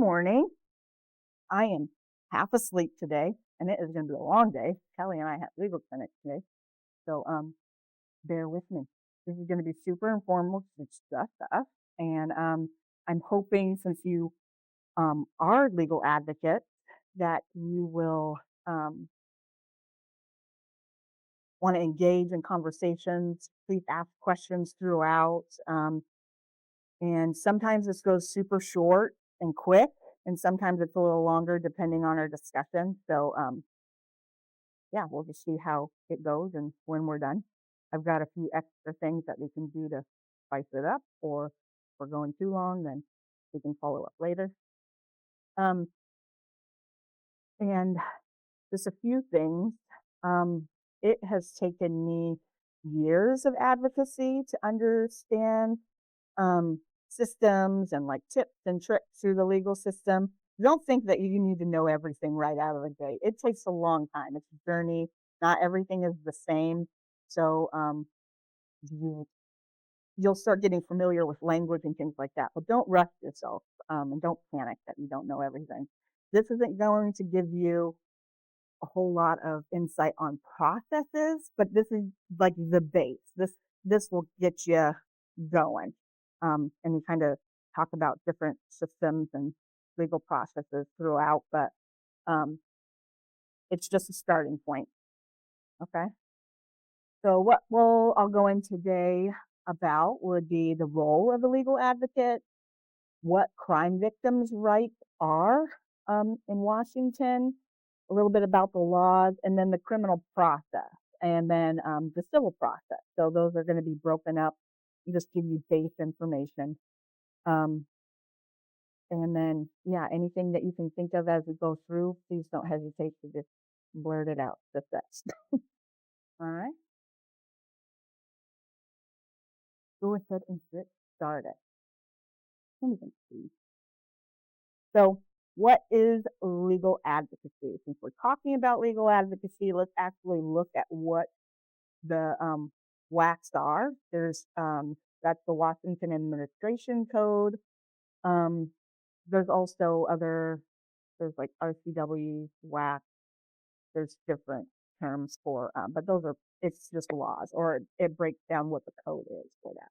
morning. I am half asleep today, and it is going to be a long day. Kelly and I have legal clinic today, so bear with me. This is going to be super informal. It's just us, and I'm hoping since you are legal advocates that you will want to engage in conversations. Please ask questions throughout. And sometimes this goes super short and quick, and sometimes it's a little longer depending on our discussion. So, yeah, we'll just see how it goes and when we're done. I've got a few extra things that we can do to spice it up, or if we're going too long, then we can follow up later. Um, and just a few things. It has taken me years of advocacy to understand um, systems and like tips and tricks through the legal system. Don't think that you need to know everything right out of the gate. It takes a long time. It's a journey. Not everything is the same. So you, you'll start getting familiar with language and things like that. But don't rush yourself and don't panic that you don't know everything. This isn't going to give you a whole lot of insight on processes, but this is like the base. This will get you going. And we kind of talk about different systems and legal processes throughout, but um, it's just a starting point. Okay. So what I'll go in today about would be the role of a legal advocate, what crime victims' rights are in Washington, a little bit about the laws, and then the criminal process, and then the civil process. So those are going to be broken up and just give you base information. Um, and then, yeah, anything that you can think of as we go through, please don't hesitate to just blurt it out. That's that. All right. Go ahead and get started. Let me see. So, what is legal advocacy? Since we're talking about legal advocacy, let's actually look at what the WACs are. That's the Washington Administration Code. There's also there's like RCW, WAC. There's different terms for, but it's just laws, or it breaks down what the code is for that.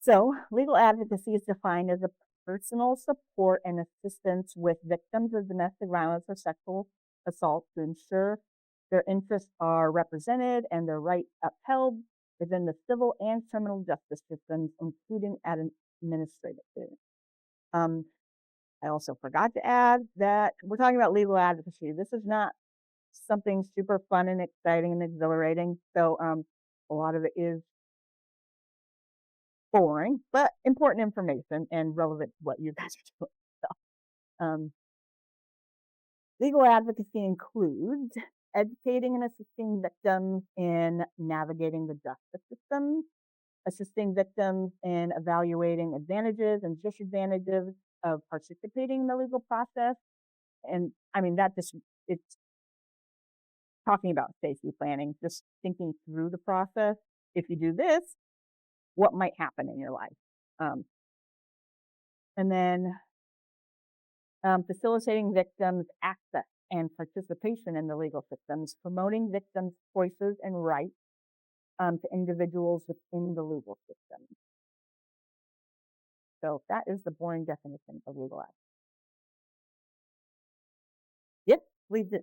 So, legal advocacy is defined as a personal support and assistance with victims of domestic violence or sexual assault to ensure their interests are represented and their rights upheld within the civil and criminal justice systems, including administrative. Um, I also forgot to add that we're talking about legal advocacy. This is not something super fun and exciting and exhilarating. So a lot of it is boring, but important information and relevant to what you guys are doing. So, legal advocacy includes educating and assisting victims in navigating the justice system, assisting victims in evaluating advantages and disadvantages of participating in the legal process. And I mean, it's talking about safety planning, just thinking through the process. If you do this, what might happen in your life? And then facilitating victims' access and participation in the legal systems, promoting victims' choices and rights to individuals within the legal system. So that is the boring definition of legal advocacy. Yep, please do.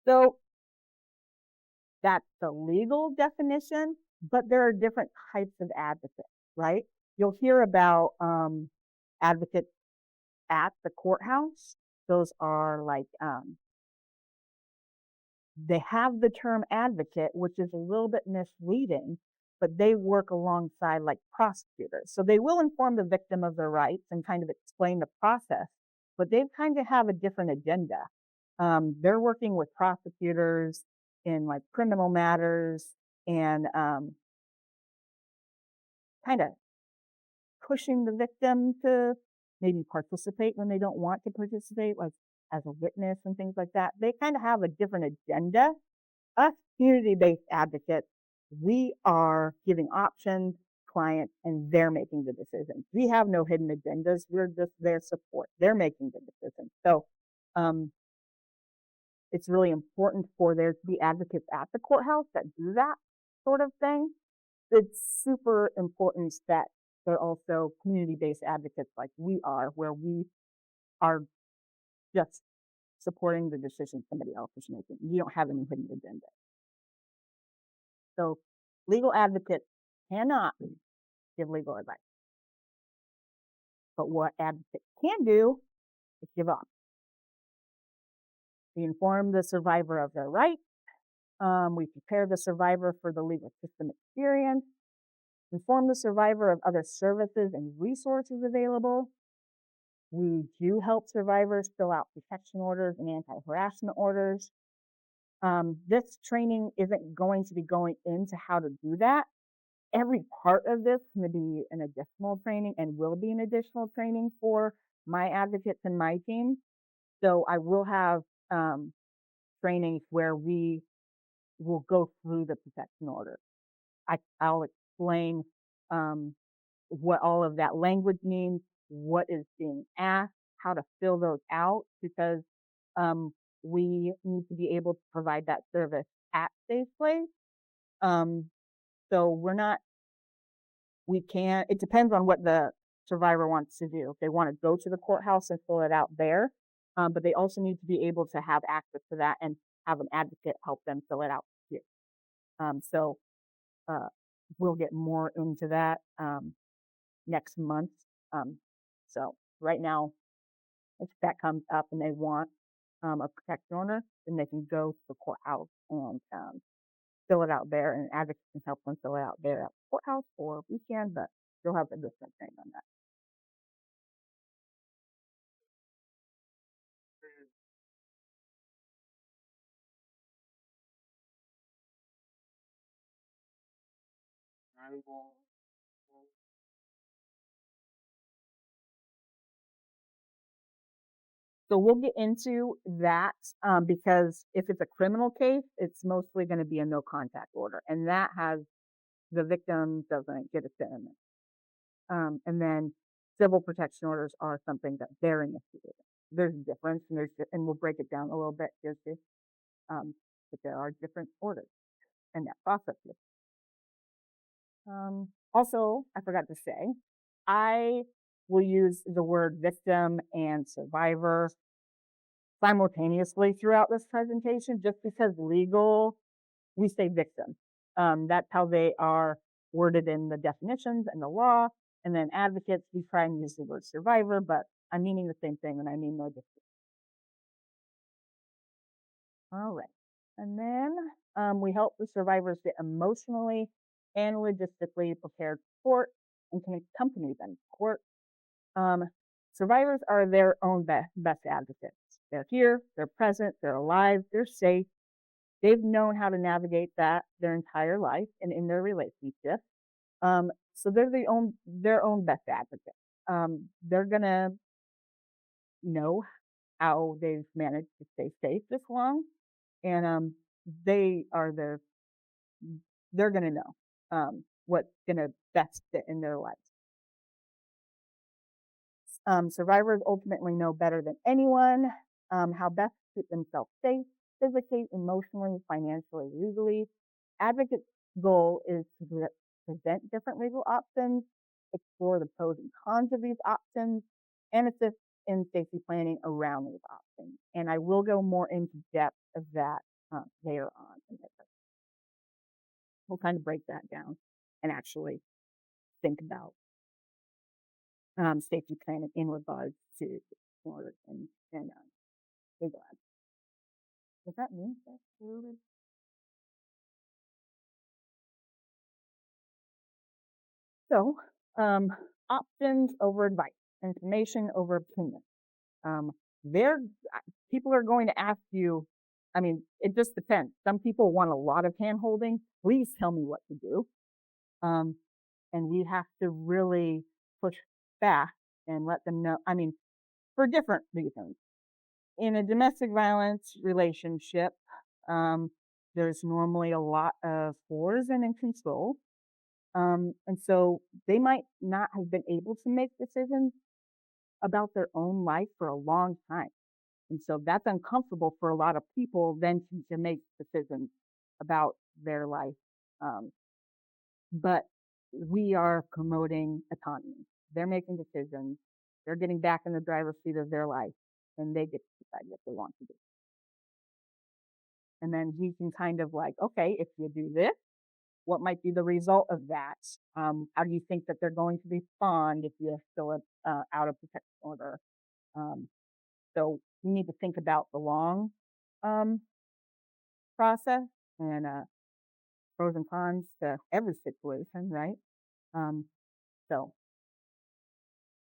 So that's the legal definition, but there are different types of advocates, right? You'll hear about advocates at the courthouse. Those are like, they have the term advocate, which is a little bit misleading, but they work alongside like prosecutors. So they will inform the victim of their rights and kind of explain the process, but they kind of have a different agenda. They're working with prosecutors in like criminal matters and kind of pushing the victim to maybe participate when they don't want to participate, like as a witness and things like that. They kind of have a different agenda. Us community-based advocates, We are giving options, clients, and they're making the decisions. We have no hidden agendas. We're just their support. They're making the decisions. So um, it's really important for there to be advocates at the courthouse that do that sort of thing. It's super important that they're also community-based advocates like we are, where we are just supporting the decision somebody else is making. You don't have any hidden agenda. So legal advocates cannot give legal advice. But what advocates can do is give up. We inform the survivor of their rights. We prepare the survivor for the legal system experience. Inform the survivor of other services and resources available. We do help survivors fill out protection orders and anti-harassment orders. This training isn't going to be going into how to do that. Every part of this is going to be an additional training and will be an additional training for my advocates and my team. So I will have trainings where we will go through the protection order. I'll explain what all of that language means, what is being asked, how to fill those out, because we need to be able to provide that service at SafePlace. So we can't, it depends on what the survivor wants to do. If they want to go to the courthouse and fill it out there, but they also need to be able to have access to that and have an advocate help them fill it out here. So we'll get more into that next month. So right now, if that comes up and they want a protection order, then they can go to the courthouse and fill it out there, and advocates can help them fill it out there at the courthouse, or we can, but they'll have a different thing on that. So we'll get into that because if it's a criminal case, it's mostly going to be a no contact order, and that has the victim doesn't get a say in it. And then civil protection orders are something that they're initiating. There's a difference, and and we'll break it down a little bit here too. But there are different orders and that process. Also, I forgot to say, I will use the word victim and survivor simultaneously throughout this presentation, just because legal, we say victim. That's how they are worded in the definitions and the law. And then advocates, we try and use the word survivor, but I'm meaning the same thing and I mean no difference. All right. And then we help the survivors get emotionally and logistically prepared for court and can accompany them to court. Survivors are their own best advocates. They're here, they're present, they're alive, they're safe. They've known how to navigate that their entire life and in their relationship. So they're their own best advocates. They're gonna know how they've managed to stay safe this long, and they are they're gonna know what's gonna best fit in their lives. Survivors ultimately know better than anyone how best to keep themselves safe, physically, emotionally, financially, legally. Advocates' goal is to present different legal options, explore the pros and cons of these options, and assist in safety planning around these options. And I will go more into depth of that later on. We'll kind of break that down and actually think about safety planning in regards to orders and legal ads. Does that mean that's really? So, options over advice, information over opinion. There, people are going to ask you. I mean, it just depends. Some people want a lot of hand holding. Please tell me what to do. Um, and we have to really push back and let them know. I mean, for different reasons. In a domestic violence relationship, um, There's normally a lot of force and in control. And so they might not have been able to make decisions about their own life for a long time. And so that's uncomfortable for a lot of people then to make decisions about their life. Um, but we are promoting autonomy. They're making decisions. They're getting back in the driver's seat of their life, and they get to decide what they want to do. And then we can kind of like, okay, if you do this, what might be the result of that? How do you think that they're going to respond if you're still out of protection order? Um, so we need to think about the long um, process and pros and cons to every situation, right? Um, so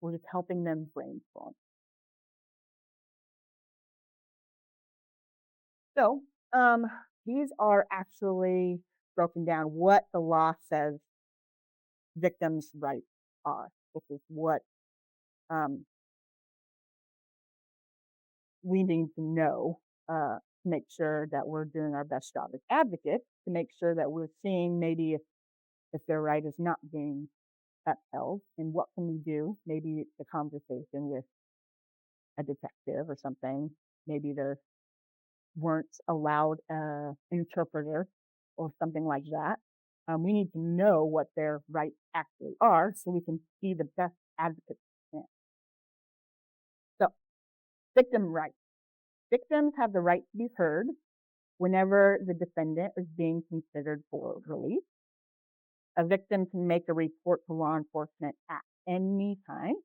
we're just helping them brainstorm. So these are actually broken down what the law says victims' rights are, which is what um, we need to know to make sure that we're doing our best job as advocates, to make sure that we're seeing maybe if their right is not being upheld and what can we do. Maybe it's a conversation with a detective or something. Maybe they weren't allowed an interpreter or something like that. We need to know what their rights actually are so we can be the best advocates. So, victim rights. Victims have the right to be heard whenever the defendant is being considered for release. A victim can make a report to law enforcement at any time.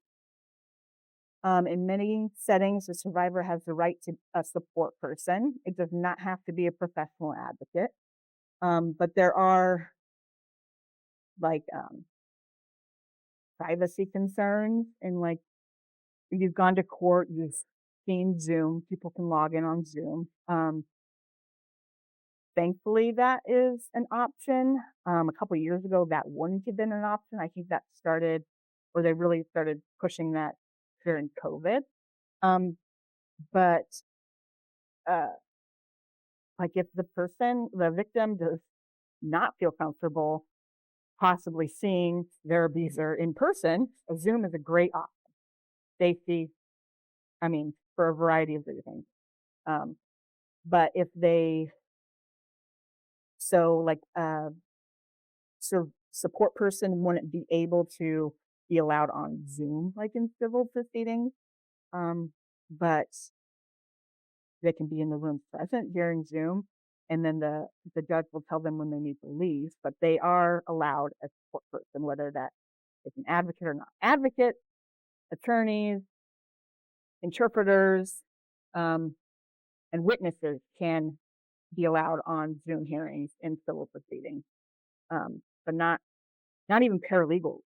In many settings, the survivor has the right to a support person. It does not have to be a professional advocate. But there are like privacy concerns and like you've gone to court, you've seen Zoom, people can log in on Zoom. Thankfully, that is an option. A couple of years ago, that wouldn't have been an option. I think that started, or they really started pushing that during COVID. Um, but uh, like if the victim does not feel comfortable possibly seeing their abuser in person, a Zoom is a great option. Safety, I mean, for a variety of reasons. Um, but if they, so like support person wouldn't be able to be allowed on Zoom like in civil proceedings, but they can be in the room present during Zoom, and then the judge will tell them when they need to leave. But they are allowed a support person, whether that is an advocate or not. Advocate, attorneys, interpreters, um, and witnesses can be allowed on Zoom hearings in civil proceedings, but not even paralegals.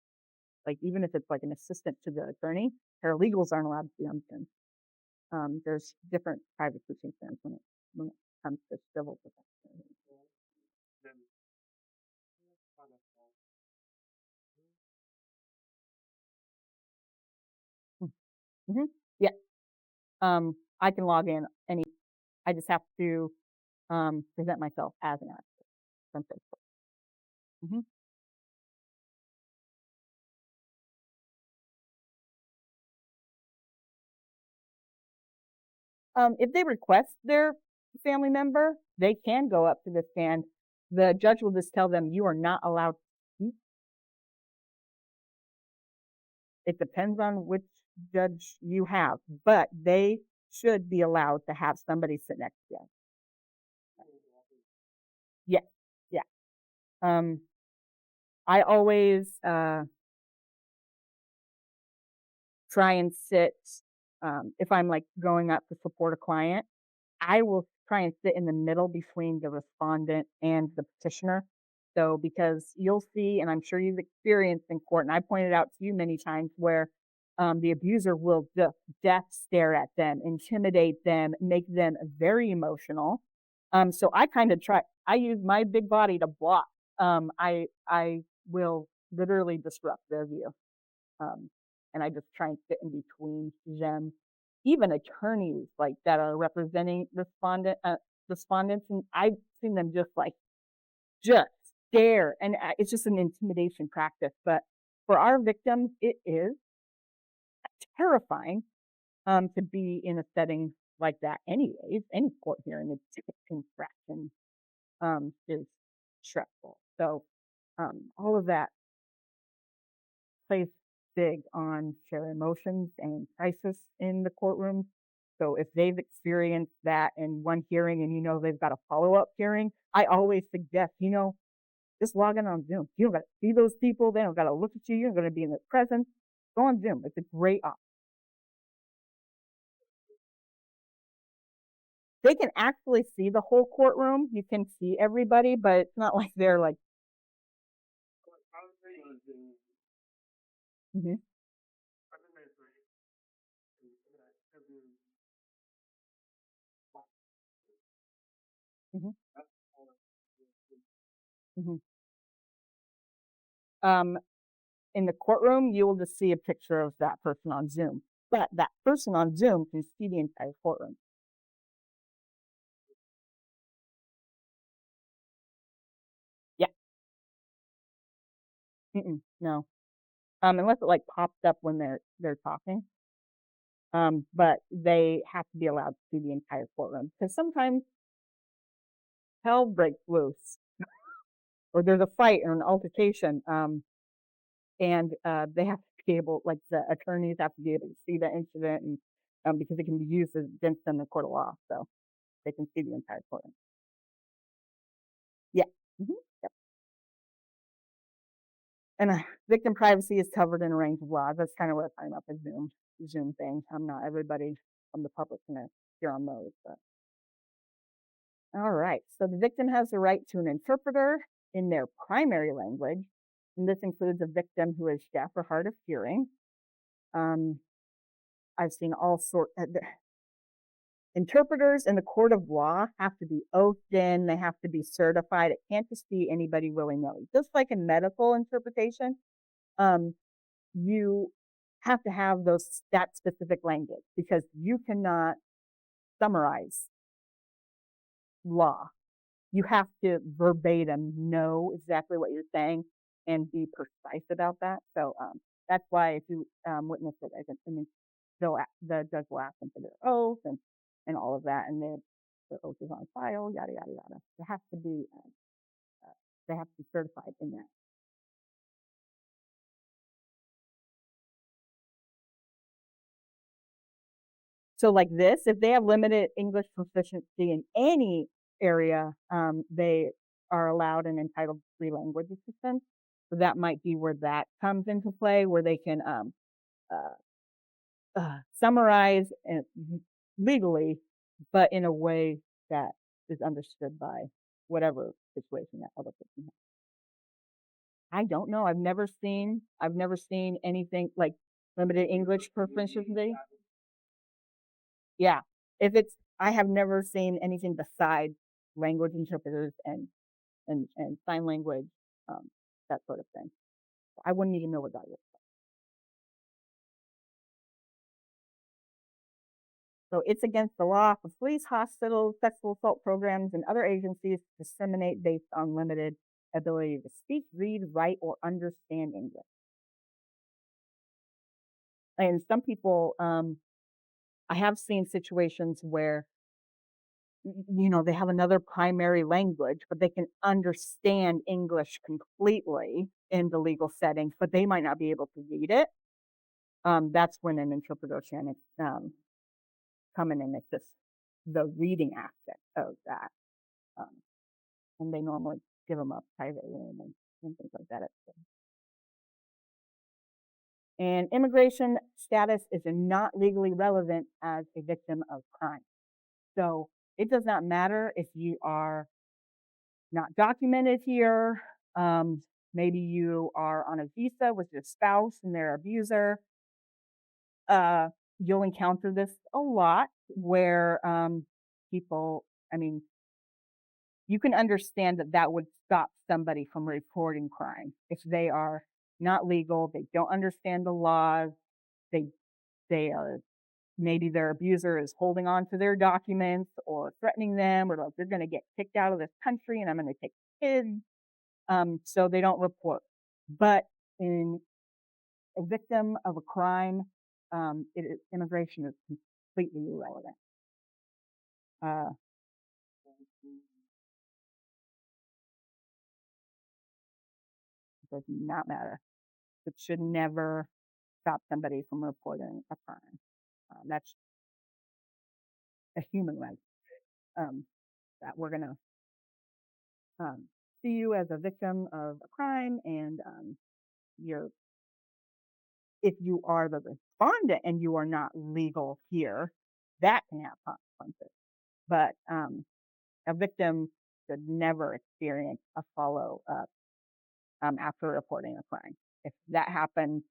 Like even if it's like an assistant to the attorney, paralegals aren't allowed to be on Zoom. There's different privacy concerns when it comes to civil protection. Mm-hmm. Yeah. I can log in any. I just have to present myself as an advocate from Facebook. Mm-hmm. If they request their family member, they can go up to the stand. The judge will just tell them you are not allowed to speak. It depends on which judge you have, but they should be allowed to have somebody sit next to them. Yeah, yeah. Um, I always try and sit if I'm like going up to support a client. I will try and sit in the middle between the respondent and the petitioner. So, because you'll see, and I'm sure you've experienced in court, and I pointed out to you many times where the abuser will just death stare at them, intimidate them, make them very emotional. So I kind of I use my big body to block. I will literally disrupt their view. Um, and I just try and sit in between them. Even attorneys like that are representing respondent, respondents, and I've seen them just stare, and it's just an intimidation practice. But for our victims, it is terrifying to be in a setting like that. Anyways, any court hearing is infraction is stressful. So all of that plays big on shared emotions and crisis in the courtroom. So if they've experienced that in one hearing and they've got a follow-up hearing, I always suggest, just log in on Zoom. You don't got to see those people. They don't got to look at you. You're going to be in their presence. Go on Zoom. It's a great option. They can actually see the whole courtroom. You can see everybody, but it's not like they're like. Mhm. Mhm. Mhm. Um, in the courtroom, you will just see a picture of that person on Zoom, but that person on Zoom can see the entire courtroom. Yeah. No. Unless it like pops up when they're talking. But they have to be allowed to see the entire courtroom because sometimes hell breaks loose or there's a fight or an altercation. And they have to be able, like the attorneys have to be able to see the incident, and because it can be used against them in the court of law, so they can see the entire courtroom. Yeah. hmm Yep. And victim privacy is covered in a range of laws. That's kind of what I'm talking about the Zoom thing. I'm not everybody from the public gonna hear on those, but all right. So the victim has the right to an interpreter in their primary language, and this includes a victim who is deaf or hard of hearing. Um, I've seen all sort. Interpreters in the court of law have to be oathed in. They have to be certified. It can't just be anybody willy-nilly. Just like in medical interpretation, um, you have to have that specific language because you cannot summarize law. You have to verbatim know exactly what you're saying and be precise about that. So that's why if you witness it, I mean, the judge will ask them for their oath and all of that, and their oath is on file, yada yada yada. It has to be they have to be certified in that. So like this, if they have limited English proficiency in any area, they are allowed and entitled to free language assistance. So that might be where that comes into play, where they can uh, summarize and legally, but in a way that is understood by whatever situation that other person has. I don't know. I've never seen anything like limited English proficiency. Yeah. If it's I have never seen anything besides language interpreters and sign language, um, that sort of thing. I wouldn't even know what that is. So it's against the law for police, hospitals, sexual assault programs, and other agencies to discriminate based on limited ability to speak, read, write, or understand English. And some people, I have seen situations where they have another primary language, but they can understand English completely in the legal settings, but they might not be able to read it. That's when an interpreter can come in and assist the reading aspect of that. Um, and they normally give them a private room and things like that. And immigration status is not legally relevant as a victim of crime. So it does not matter if you are not documented here. Maybe you are on a visa with your spouse and their abuser. You'll encounter this a lot where people, I mean, you can understand that that would stop somebody from reporting crime if they are not legal, they don't understand the laws, they they are maybe their abuser is holding on to their documents or threatening them, or like they're going to get kicked out of this country and I'm going to take kids. So they don't report. But in a victim of a crime, immigration is completely irrelevant. Uh, it does not matter. It should never stop somebody from reporting a crime. That's a human right, um, that we're going to um, see you as a victim of a crime, and you're if you are the respondent and you are not legal here, that can have consequences. But a victim should never experience a follow up after reporting a crime. If that happens,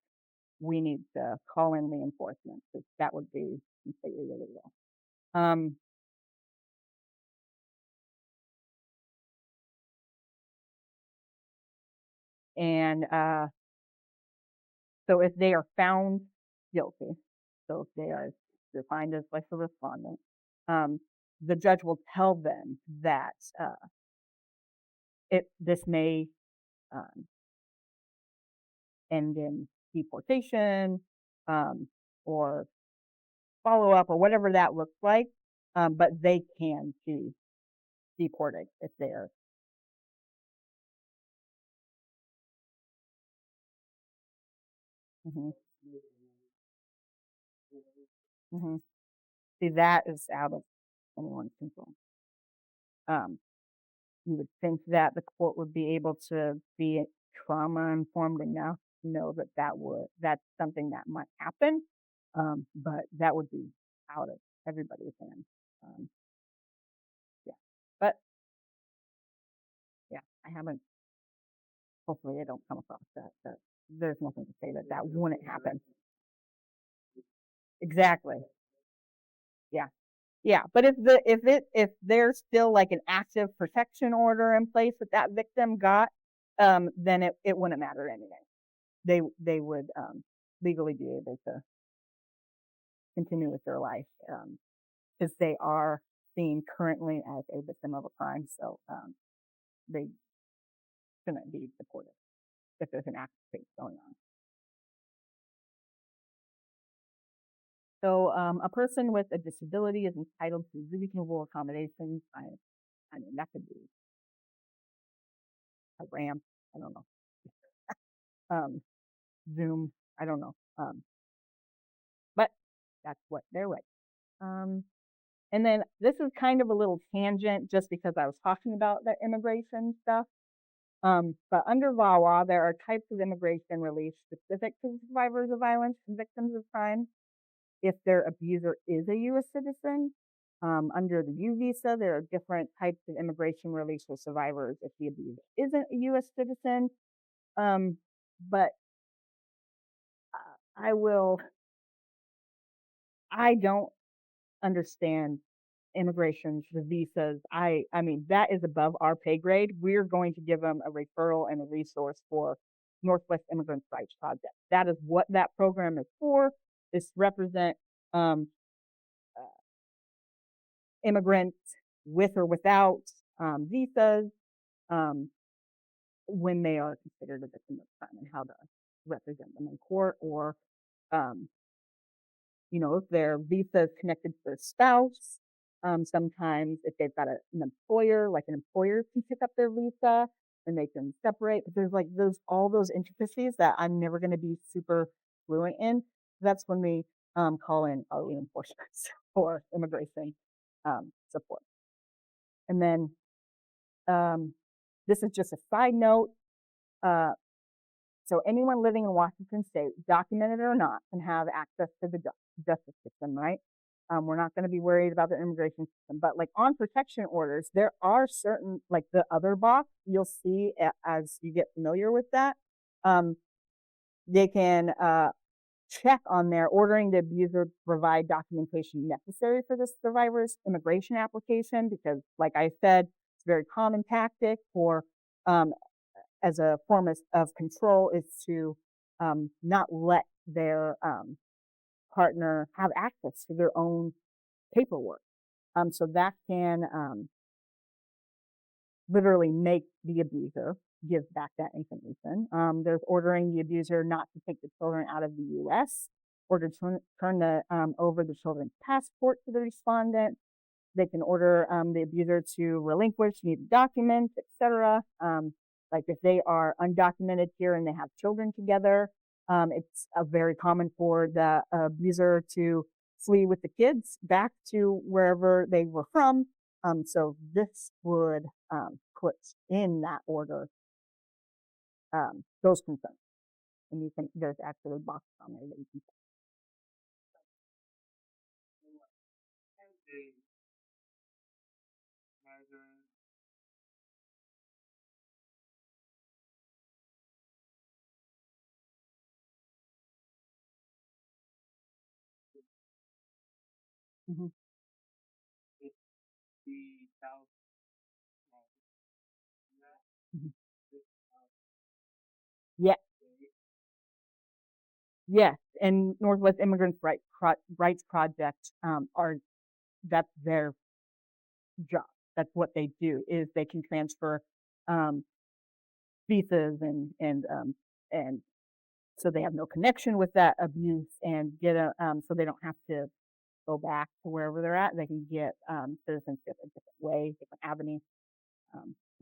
we need to call in reinforcements because that would be completely illegal. Um, and so if they are found guilty, so if they are defined as like the respondent, um, the judge will tell them that this may um, end in deportation um, or follow up or whatever that looks like, but they can be deported if they're. Hmm. Hmm. See, that is out of anyone's control. Um, you would think that the court would be able to be trauma informed enough to know that that's something that might happen, but that would be out of everybody's hands. Um, yeah, but yeah, I haven't. Hopefully, I don't come across that. But there's nothing to say that that wouldn't happen. Exactly. Yeah. Yeah, but if there's still like an active protection order in place that that victim got, then it wouldn't matter anyway. They would legally be able to continue with their life because they are seen currently as a victim of a crime, so they shouldn't be deported if there's an active case going on. So a person with a disability is entitled to reasonable accommodations. I mean that could be a ramp. I don't know. Um, Zoom. I don't know. But that's what they're like. Um, and then this is kind of a little tangent just because I was talking about the immigration stuff. But under VAWA, there are types of immigration relief specific to survivors of violence and victims of crime. If their abuser is a U.S. citizen, under the U visa, there are different types of immigration relief for survivors if the abuser isn't a U.S. citizen. But I will, I don't understand immigrations, the visas. I mean, that is above our pay grade. We're going to give them a referral and a resource for Northwest Immigrant Rights Project. That is what that program is for. Is to represent um, uh, immigrants with or without visas um, when they are considered a victim of crime and how to represent them in court or um, if their visa is connected to their spouse. Sometimes if they've got an employer, like an employer can pick up their visa and they can separate. But there's like all those intricacies that I'm never going to be super fluent in. That's when we call in our reinforcements for immigration support. And then this is just a side note. Uh, so anyone living in Washington State, documented or not, can have access to the justice system, right? We're not going to be worried about the immigration system, but like on protection orders, there are certain, like the other box, you'll see as you get familiar with that, they can check on there ordering the abuser to provide documentation necessary for the survivor's immigration application, because like I said, it's a very common tactic for as a form of control is to not let their partner have access to their own paperwork. So that can literally make the abuser give back that information. There's ordering the abuser not to take the children out of the U.S. or to turn over the children's passport to the respondent. They can order the abuser to relinquish needed documents, etc. Like if they are undocumented here and they have children together, it's very common for the abuser to flee with the kids back to wherever they were from. So this would put in that order those concerns. And you can, there's actually a box on there that you can put. Mhm. Mhm. Yeah, yes, and Northwest Immigrants Rights Project are that's their job. That's what they do is they can transfer um, visas and so they have no connection with that abuse and get a so they don't have to go back to wherever they're at. They can get citizenship a different way, different avenue,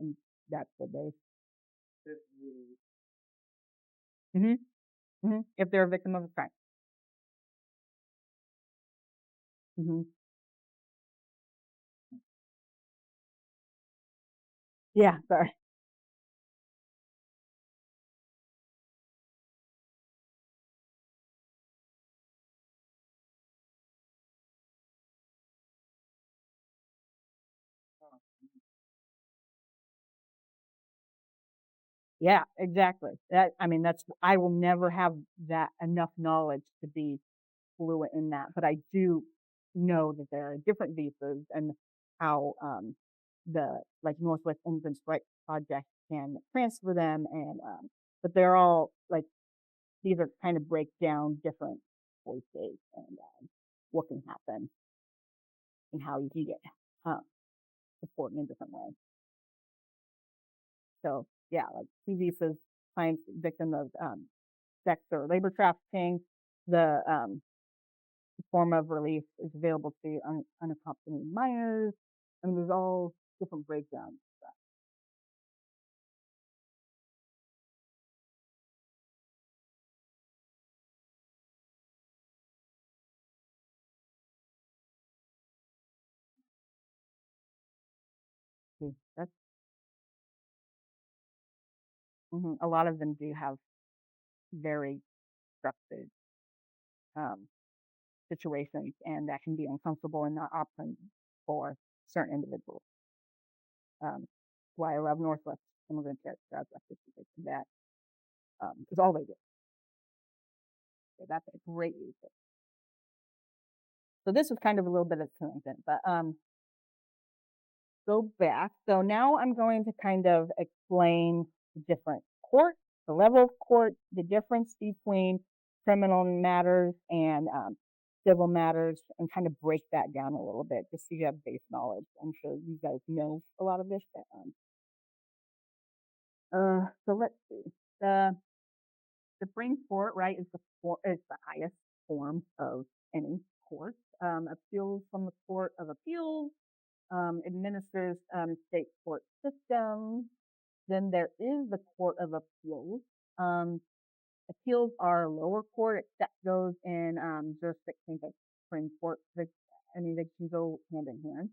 and that's what they. Hmm. Hmm. If they're a victim of a crime. Hmm. Yeah, sorry. Yeah, exactly. That I mean, that's I will never have that enough knowledge to be fluent in that, but I do know that there are different visas and how the like Northwest Immigrants Rights Project can transfer them and but they're all like these are kind of break down different voices and what can happen and how you can get uh, support in a different way. So yeah, like two visas, clients victim of sex or labor trafficking, the form of relief is available to unaccompanied minors. I mean, there's all different breakdowns. That's a lot of them do have very structured um, situations, and that can be uncomfortable and not option for certain individuals. Why I love Northwest Immigrant Care Advocacy because that is all they do. So that's a great resource. So this was kind of a little bit of tangent, but go back. So now I'm going to kind of explain the different courts, the level of court, the difference between criminal matters and civil matters, and kind of break that down a little bit just so you have base knowledge. I'm sure you guys know a lot of this. But, so let's see. The Supreme Court, right, is the highest form of any court. Appeals from the Court of Appeals administers state court systems. Then there is the Court of Appeals. Um, appeals are lower court, except those in jurisdictions like Supreme Court. I mean, they can go hand in hand.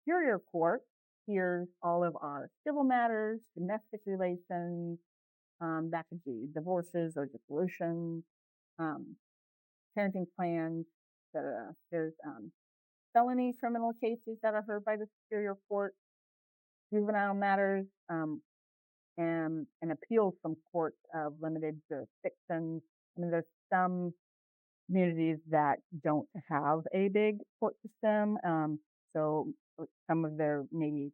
Superior Court hears all of our civil matters, domestic relations, that could be divorces or dissolutions, um, parenting plans, etc. There's felony criminal cases that are heard by the Superior Court, juvenile matters, and appeals from courts of limited jurisdictions. I mean, there's some communities that don't have a big court system, so some of their maybe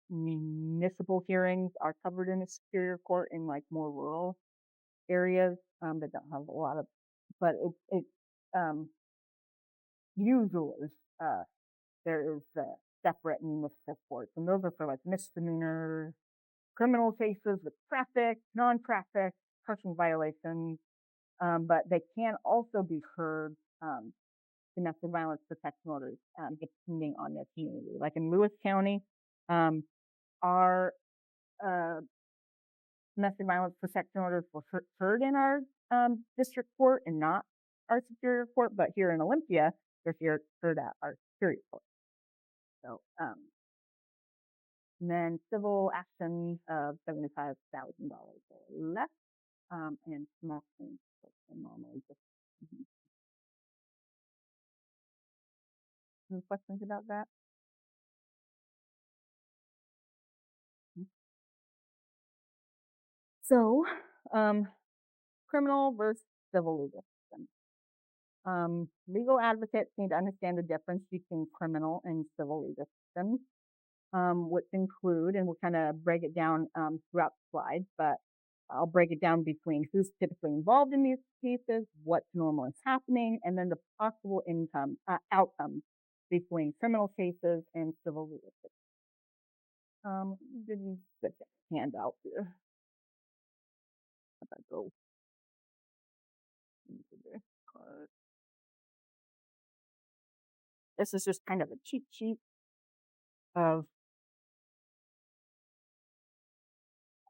municipal hearings are covered in the Superior Court in like more rural areas that don't have a lot of, but it um, usually uh, there is separate municipal courts, and those are for like misdemeanors, criminal cases with traffic, non-traffic, parking violations. But they can also be heard domestic violence protection orders depending on their community. Like in Lewis County, um, our uh, domestic violence protection orders were heard in our district court and not our superior court, but here in Olympia, they're heard at our superior court. So, and then civil actions of $75,000 or less, and small claims normally just. Mhm. Any questions about that? Mhm. So, um, criminal versus civil legal system. Legal advocates need to understand the difference between criminal and civil legal systems, which include, and we'll kind of break it down throughout the slides, but I'll break it down between who's typically involved in these cases, what's normally happening, and then the possible outcomes between criminal cases and civil legal cases. Did you get that handout here? How about go into this card? This is just kind of a cheat sheet of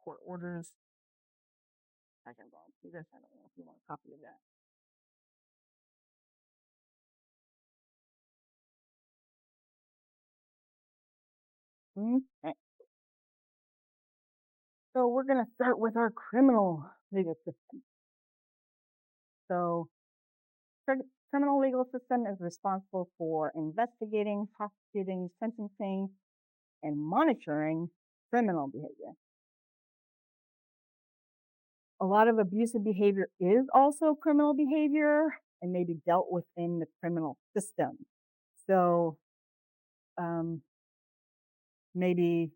court orders. I can go through this. I don't know if you want a copy of that. Okay. So we're going to start with our criminal legal system. So criminal legal system is responsible for investigating, prosecuting, sentencing, and monitoring criminal behavior. A lot of abusive behavior is also criminal behavior and may be dealt with in the criminal system. So maybe,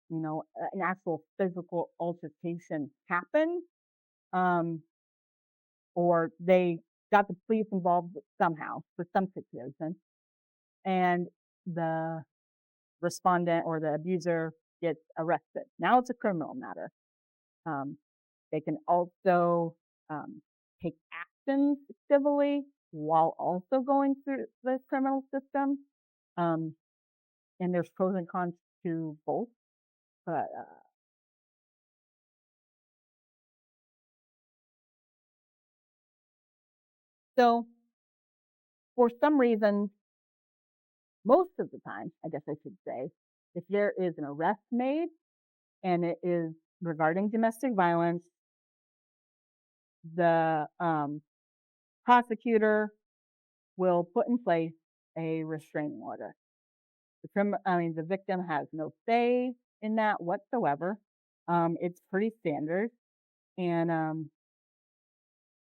an actual physical altercation happened, or they got the police involved somehow for some situation, and the respondent or the abuser gets arrested. Now it's a criminal matter. Um, they can also take actions civilly while also going through the criminal system. And there's pros and cons to both. But so for some reason, most of the time, I guess I should say, if there is an arrest made and it is regarding domestic violence, the prosecutor will put in place a restraining order. The victim has no say in that whatsoever. It's pretty standard, and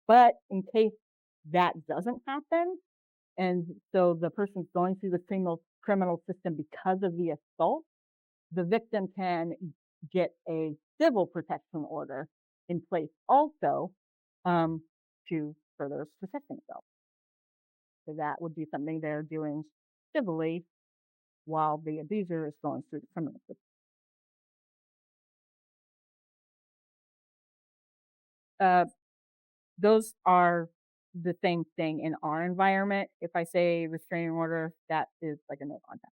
but in case that doesn't happen, and so the person's going through the criminal system because of the assault, the victim can get a civil protection order in place also to further protect themselves. So that would be something they're doing civilly while the abuser is going through the criminal system. Uh, those are the same thing in our environment. If I say restraining order, that is like a no contact.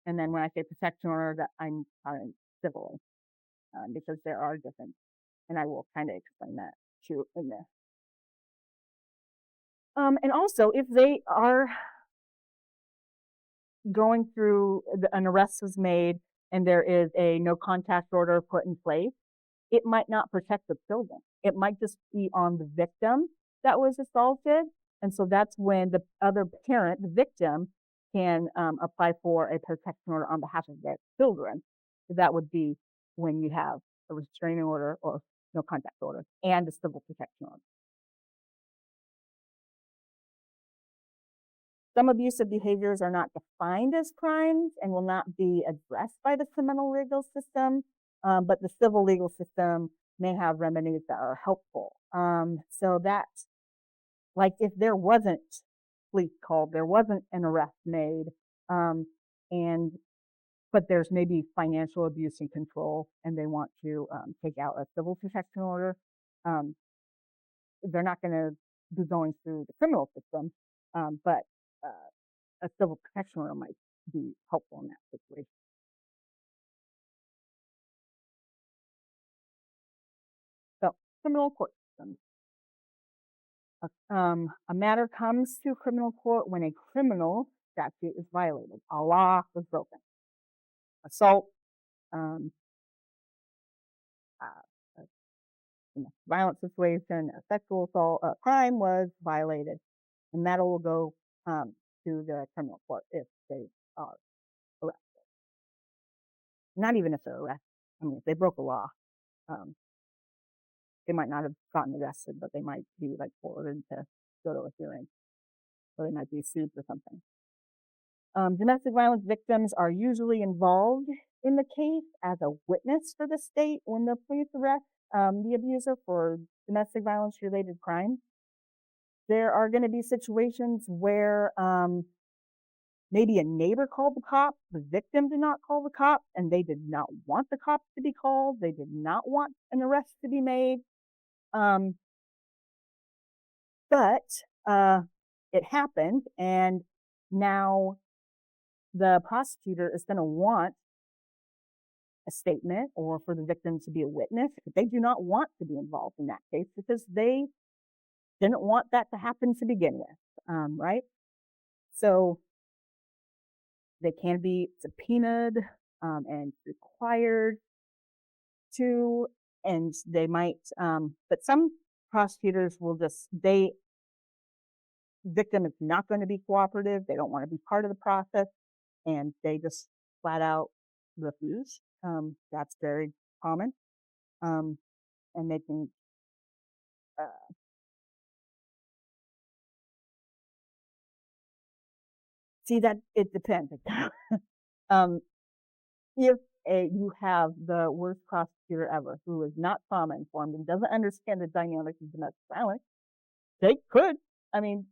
And then when I say protection order, that I'm talking civil, because there are different, and I will kind of explain that too in there. And also, if they are going through an arrest was made and there is a no contact order put in place, it might not protect the children. It might just be on the victim that was assaulted. And so that's when the other parent, the victim, can apply for a protection order on behalf of their children. So that would be when you have a restraining order or no contact order and a civil protection order. Some abusive behaviors are not defined as crimes and will not be addressed by the criminal legal system, but the civil legal system may have remedies that are helpful. So that, like, if there wasn't police called, there wasn't an arrest made, um, and but there's maybe financial abuse and control, and they want to take out a civil protection order, um, they're not going to be going through the criminal system, but a civil protection order might be helpful in that situation. So, criminal court system. A matter comes to criminal court when a criminal statute is violated. A law was broken. Assault, um, uh, violent situation, a sexual assault, crime was violated, and that will go to the criminal court if they are arrested. Not even if they're arrested. I mean, if they broke a law, um, they might not have gotten arrested, but they might be like ordered to go to a hearing, or they might be sued for something. Domestic violence victims are usually involved in the case as a witness for the state when the police arrest the abuser for domestic violence related crime. There are going to be situations where maybe a neighbor called the cops, the victim did not call the cops, and they did not want the cops to be called. They did not want an arrest to be made. Um, but it happened, and now the prosecutor is going to want a statement or for the victim to be a witness. They do not want to be involved in that case because they didn't want that to happen to begin with, right? So they can be subpoenaed and required to, and they might, but some prosecutors will just, victim is not going to be cooperative. They don't want to be part of the process, and they just flat out refuse. That's very common, um, and they can uh, see that it depends. um, if you have the worst prosecutor ever who is not trauma informed and doesn't understand the dynamics of domestic violence, they could, I mean,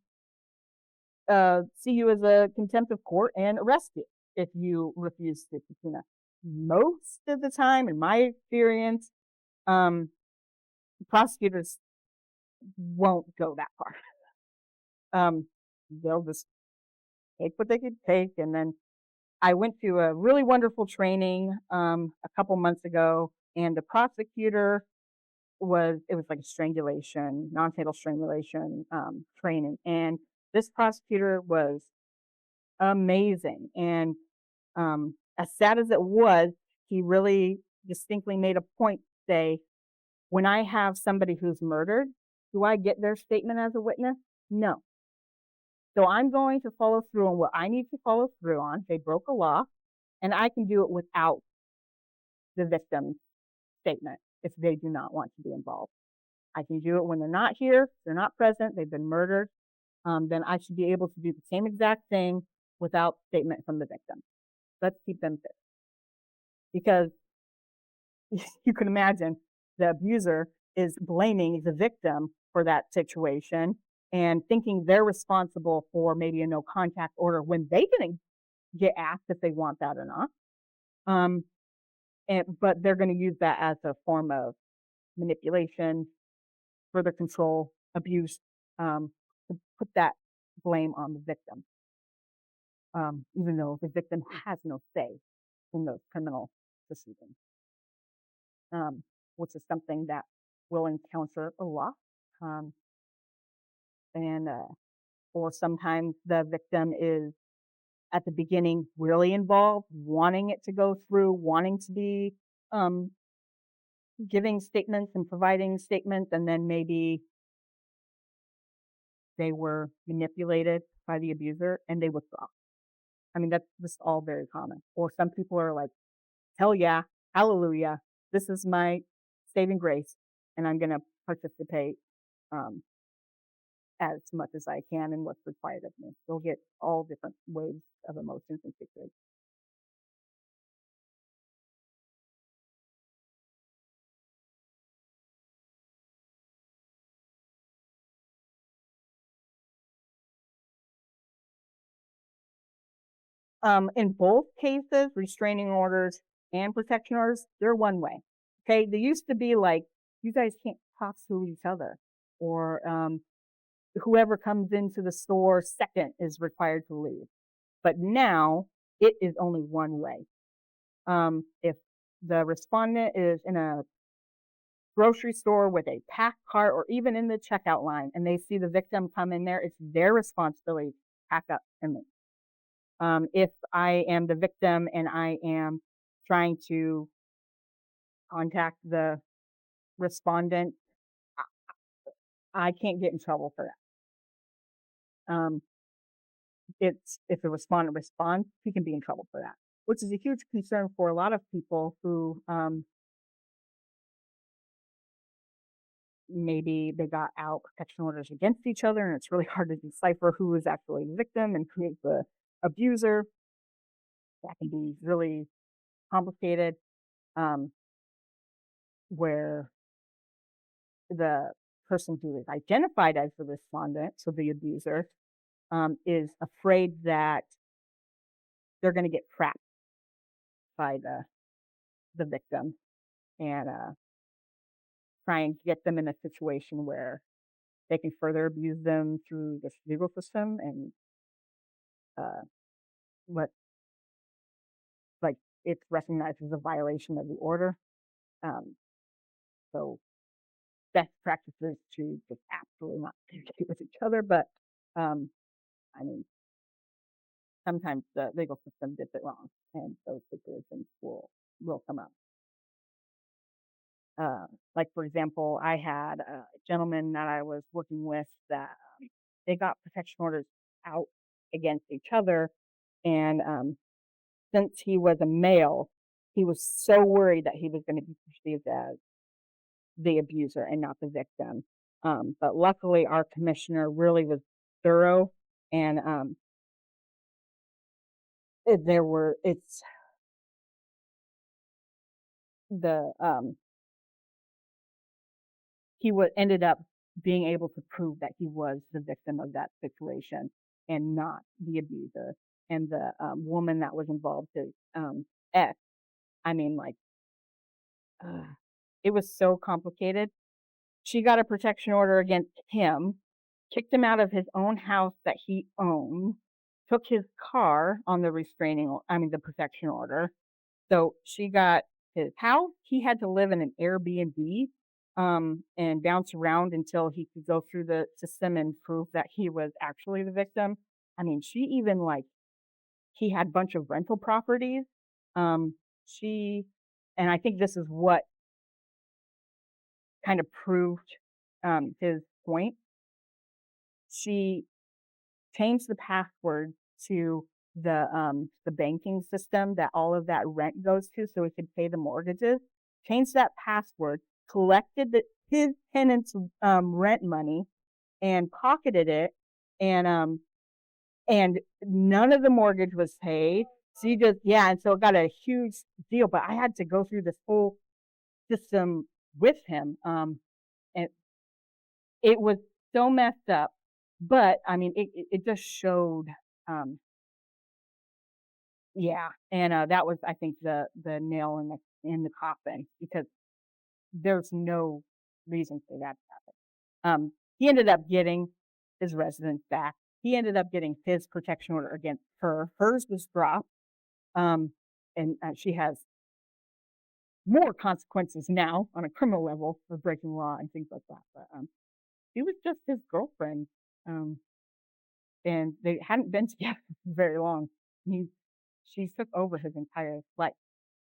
see you as a contempt of court and arrest you if you refuse to subpoena. Most of the time, in my experience, um, prosecutors won't go that far. They'll just take what they could take. And then I went to a really wonderful training a couple months ago, and the prosecutor it was like a strangulation, non-fatal strangulation training. And this prosecutor was amazing. And as sad as it was, he really distinctly made a point to say, when I have somebody who's murdered, do I get their statement as a witness? No. So I'm going to follow through on what I need to follow through on. They broke a law, and I can do it without the victim's statement if they do not want to be involved. I can do it when they're not here, they're not present, they've been murdered. Then I should be able to do the same exact thing without statement from the victim. Let's keep them fit. Because you can imagine the abuser is blaming the victim for that situation and thinking they're responsible for maybe a no contact order when they didn't get asked if they want that or not. But they're going to use that as a form of manipulation, further control, abuse, to put that blame on the victim, even though the victim has no say in those criminal proceedings, which is something that will encounter a lot. Um, and or sometimes the victim is at the beginning really involved, wanting it to go through, wanting to be um, giving statements and providing statements, and then maybe they were manipulated by the abuser and they withdraw. I mean, that's just all very common. Or some people are like, hell yeah, hallelujah, this is my saving grace, and I'm going to participate um, as much as I can in what's required of me. They'll get all different waves of emotions and situations. In both cases, restraining orders and protection orders, they're one way. Okay, they used to be like, you guys can't talk to each other, or whoever comes into the store second is required to leave. But now it is only one way. If the respondent is in a grocery store with a packed cart or even in the checkout line and they see the victim come in there, it's their responsibility to pack up and leave. If I am the victim and I am trying to contact the respondent, I can't get in trouble for that. It's if the respondent responds, he can be in trouble for that, which is a huge concern for a lot of people who maybe they got out protection orders against each other, and it's really hard to decipher who is actually the victim and who is the abuser. That can be really complicated, um, where the person who is identified as the respondent, so the abuser, is afraid that they're going to get trapped by the victim and trying to get them in a situation where they can further abuse them through the legal system and uh, what like it's recognized as a violation of the order. Um, so best practices to just absolutely not communicate with each other, but um, I mean sometimes the legal system gets it wrong, and those situations will come up. Uh, like for example, I had a gentleman that I was working with that they got protection orders out against each other, and since he was a male, he was so worried that he was going to be perceived as the abuser and not the victim. But luckily, our commissioner really was thorough, and it's the he would ended up being able to prove that he was the victim of that situation and not the abuser. And the woman that was involved, his ex, I mean, like, uh, it was so complicated. She got a protection order against him, kicked him out of his own house that he owned, took his car on the the protection order. So she got his house. He had to live in an Airbnb, and bounce around until he could go through the system and prove that he was actually the victim. I mean, she even like he had a bunch of rental properties. Um, she, and I think this is what kind of proved his point. She changed the password to the banking system that all of that rent goes to so he could pay the mortgages. Changed that password, collected his tenants' rent money and pocketed it, and and none of the mortgage was paid. So you just yeah, and so it got a huge deal. But I had to go through this whole system with him, and it was so messed up. But I mean, it just showed, yeah, and that was I think the nail in the coffin because there's no reason for that to happen. He ended up getting his residence back. He ended up getting his protection order against her. Hers was dropped, um, and she has more consequences now on a criminal level for breaking law and things like that. But she was just his girlfriend, um, and they hadn't been together for very long. He, she took over his entire life.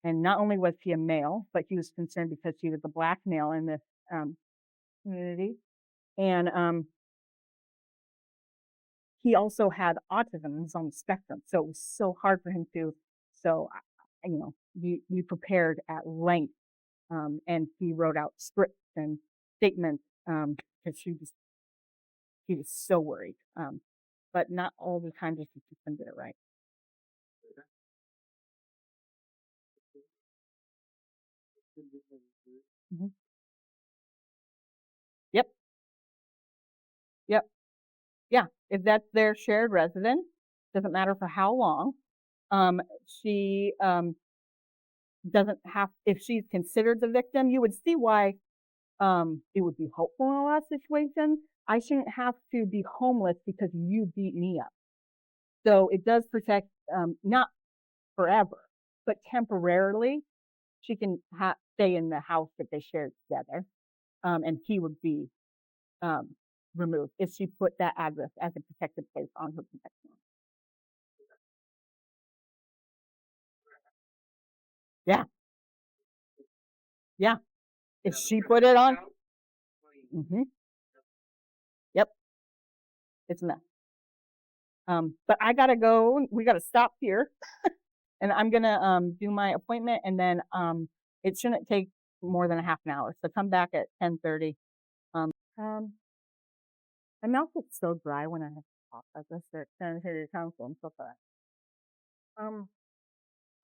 And not only was he a male, but he was concerned because he was a black male in this community, and he also had autism, he's on the spectrum, so it was so hard for him to so, we prepared at length, and he wrote out scripts and statements, because he was so worried, but not all the time does the system get it right. Mhm. Yep, yep, yeah, if that's their shared residence, doesn't matter for how long, She doesn't have, if she's considered the victim, you would see why it would be helpful in a lot of situations. I shouldn't have to be homeless because you beat me up. So it does protect, not forever, but temporarily. She can stay in the house that they shared together, and he would be um, removed if she put that address as a protected place on her protection. Yeah, yeah. If she put it on, hmm yep, it's a mess. But I gotta go. We gotta stop here, and I'm gonna do my appointment, and then it shouldn't take more than a half an hour. So come back at 10:30. Um, my mouth gets so dry when I have to talk. I just start trying to hear your counsel. I'm so sorry. Um,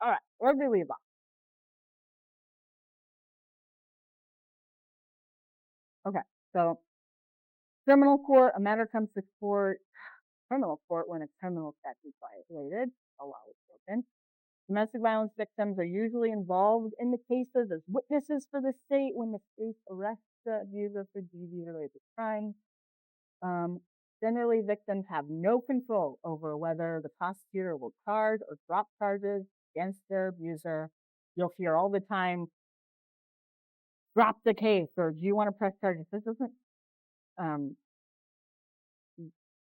all right, where do we leave off? Okay, so criminal court, a matter comes to court, criminal court when a criminal statute is violated. A law is broken. Domestic violence victims are usually involved in the cases as witnesses for the state when the state arrests the abuser for DV-related crimes. Um, Generally, victims have no control over whether the prosecutor will charge or drop charges against their abuser. You'll hear all the time, drop the case, or do you want to press charges? This doesn't um,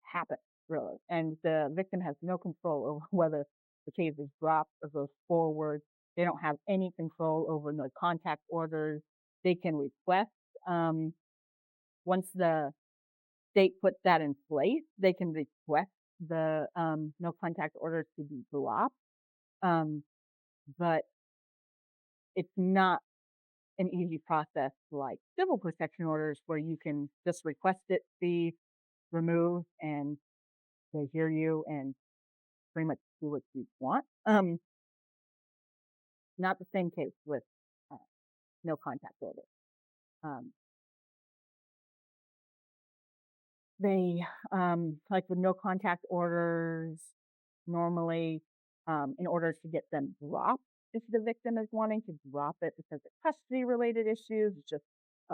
happen, really. And the victim has no control over whether the case is dropped or goes forward. They don't have any control over no contact orders. They can request, um, once the state puts that in place, they can request the no contact orders to be dropped. Um, but it's not an easy process like civil protection orders where you can just request it be removed and they hear you and pretty much do what you want. Not the same case with uh, no contact orders. Um, they like with no contact orders, normally, in order to get them dropped, if the victim is wanting to drop it because of custody related issues, it's just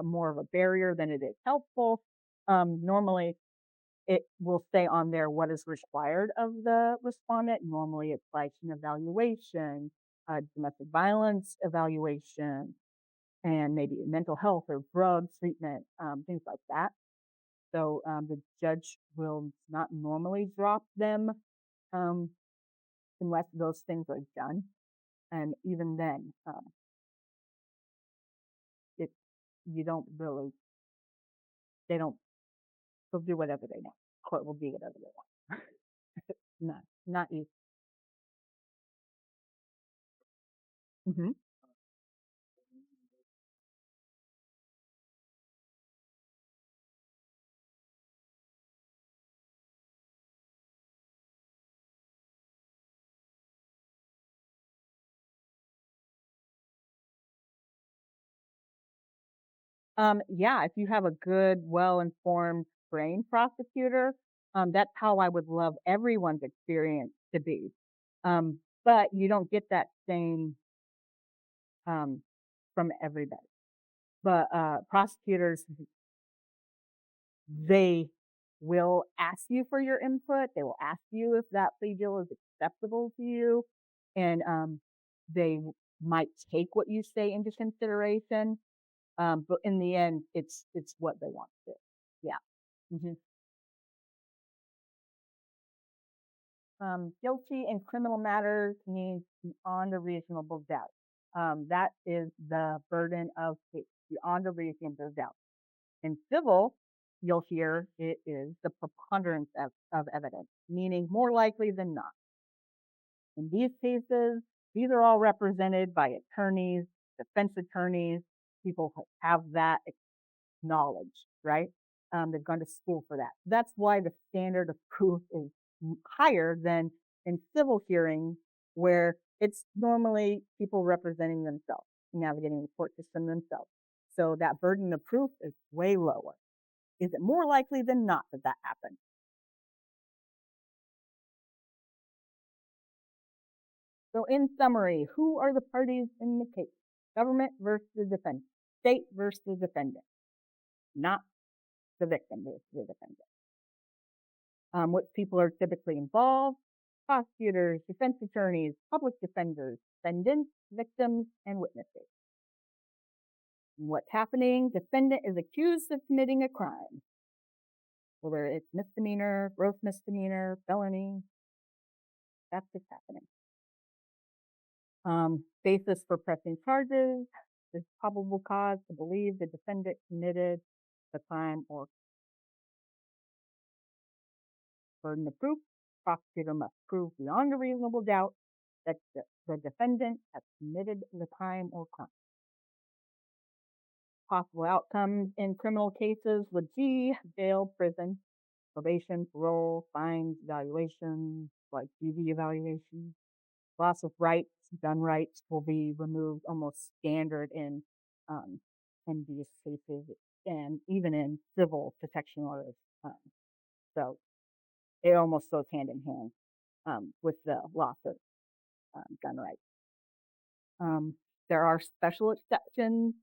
more of a barrier than it is helpful. Normally, it will say on there what is required of the respondent. Normally, it's like an evaluation, domestic violence evaluation, and maybe mental health or drug treatment, things like that. So the judge will not normally drop them um, unless those things are done. And even then, it you don't really, they don't, they'll do whatever they want. Court will do whatever they want. Not easy. Hmm. Yeah, if you have a good, well-informed, trained prosecutor, that's how I would love everyone's experience to be. But you don't get that same um, from everybody. But prosecutors, they will ask you for your input. They will ask you if that plea deal is acceptable to you, and they might take what you say into consideration. But in the end, it's what they want to do. Yeah. Hmm. Guilty in criminal matters means beyond a reasonable doubt. That is the burden of proof, beyond a reasonable doubt. In civil, you'll hear it is the preponderance of evidence, meaning more likely than not. In these cases, these are all represented by attorneys, defense attorneys, people who have that knowledge, right? They've gone to school for that. That's why the standard of proof is higher than in civil hearings, where it's normally people representing themselves, navigating the court system themselves. So that burden of proof is way lower. Is it more likely than not that that happens? So in summary, who are the parties in the case? Government versus the defendant, state versus the defendant, not the victim versus the defendant. Which people are typically involved? Prosecutors, defense attorneys, public defenders, defendants, victims, and witnesses. What's happening? Defendant is accused of committing a crime, whether it's misdemeanor, gross misdemeanor, felony. That's what's happening. Basis for pressing charges, there's probable cause to believe the defendant committed the crime or burden of proof. Prosecutor must prove beyond a reasonable doubt that the defendant has committed the crime or crime. Possible outcomes in criminal cases would be jail, prison, probation, parole, fines, evaluations, like DV evaluations. Loss of rights, gun rights will be removed almost standard in these cases and even in civil protection orders. So it almost goes hand in hand with the loss of gun rights. There are special exceptions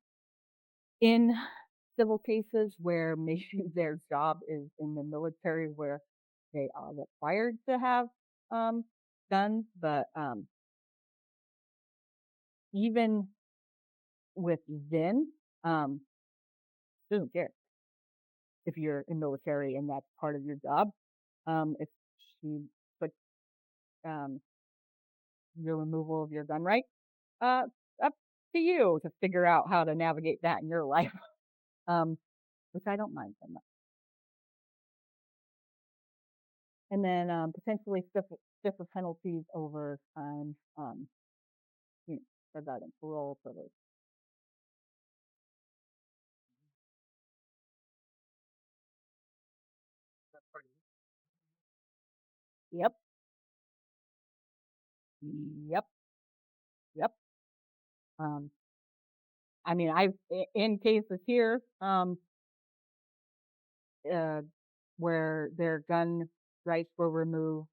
in civil cases where maybe their job is in the military where they are required to have guns, but even within, doesn't care if you're in military and that's part of your job. If she puts your removal of your gun right, up to you to figure out how to navigate that in your life, which I don't mind so much. And then potentially stiffer penalties over time, for that and parole for those. Yep, yep, yep. Um, I mean, in cases here, uh, where their gun rights were removed,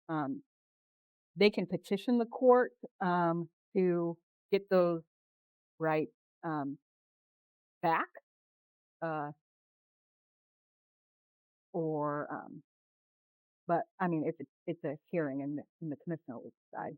um, they can petition the court to get those rights back, uh, or but I mean, it's a hearing in the commissioner will decide.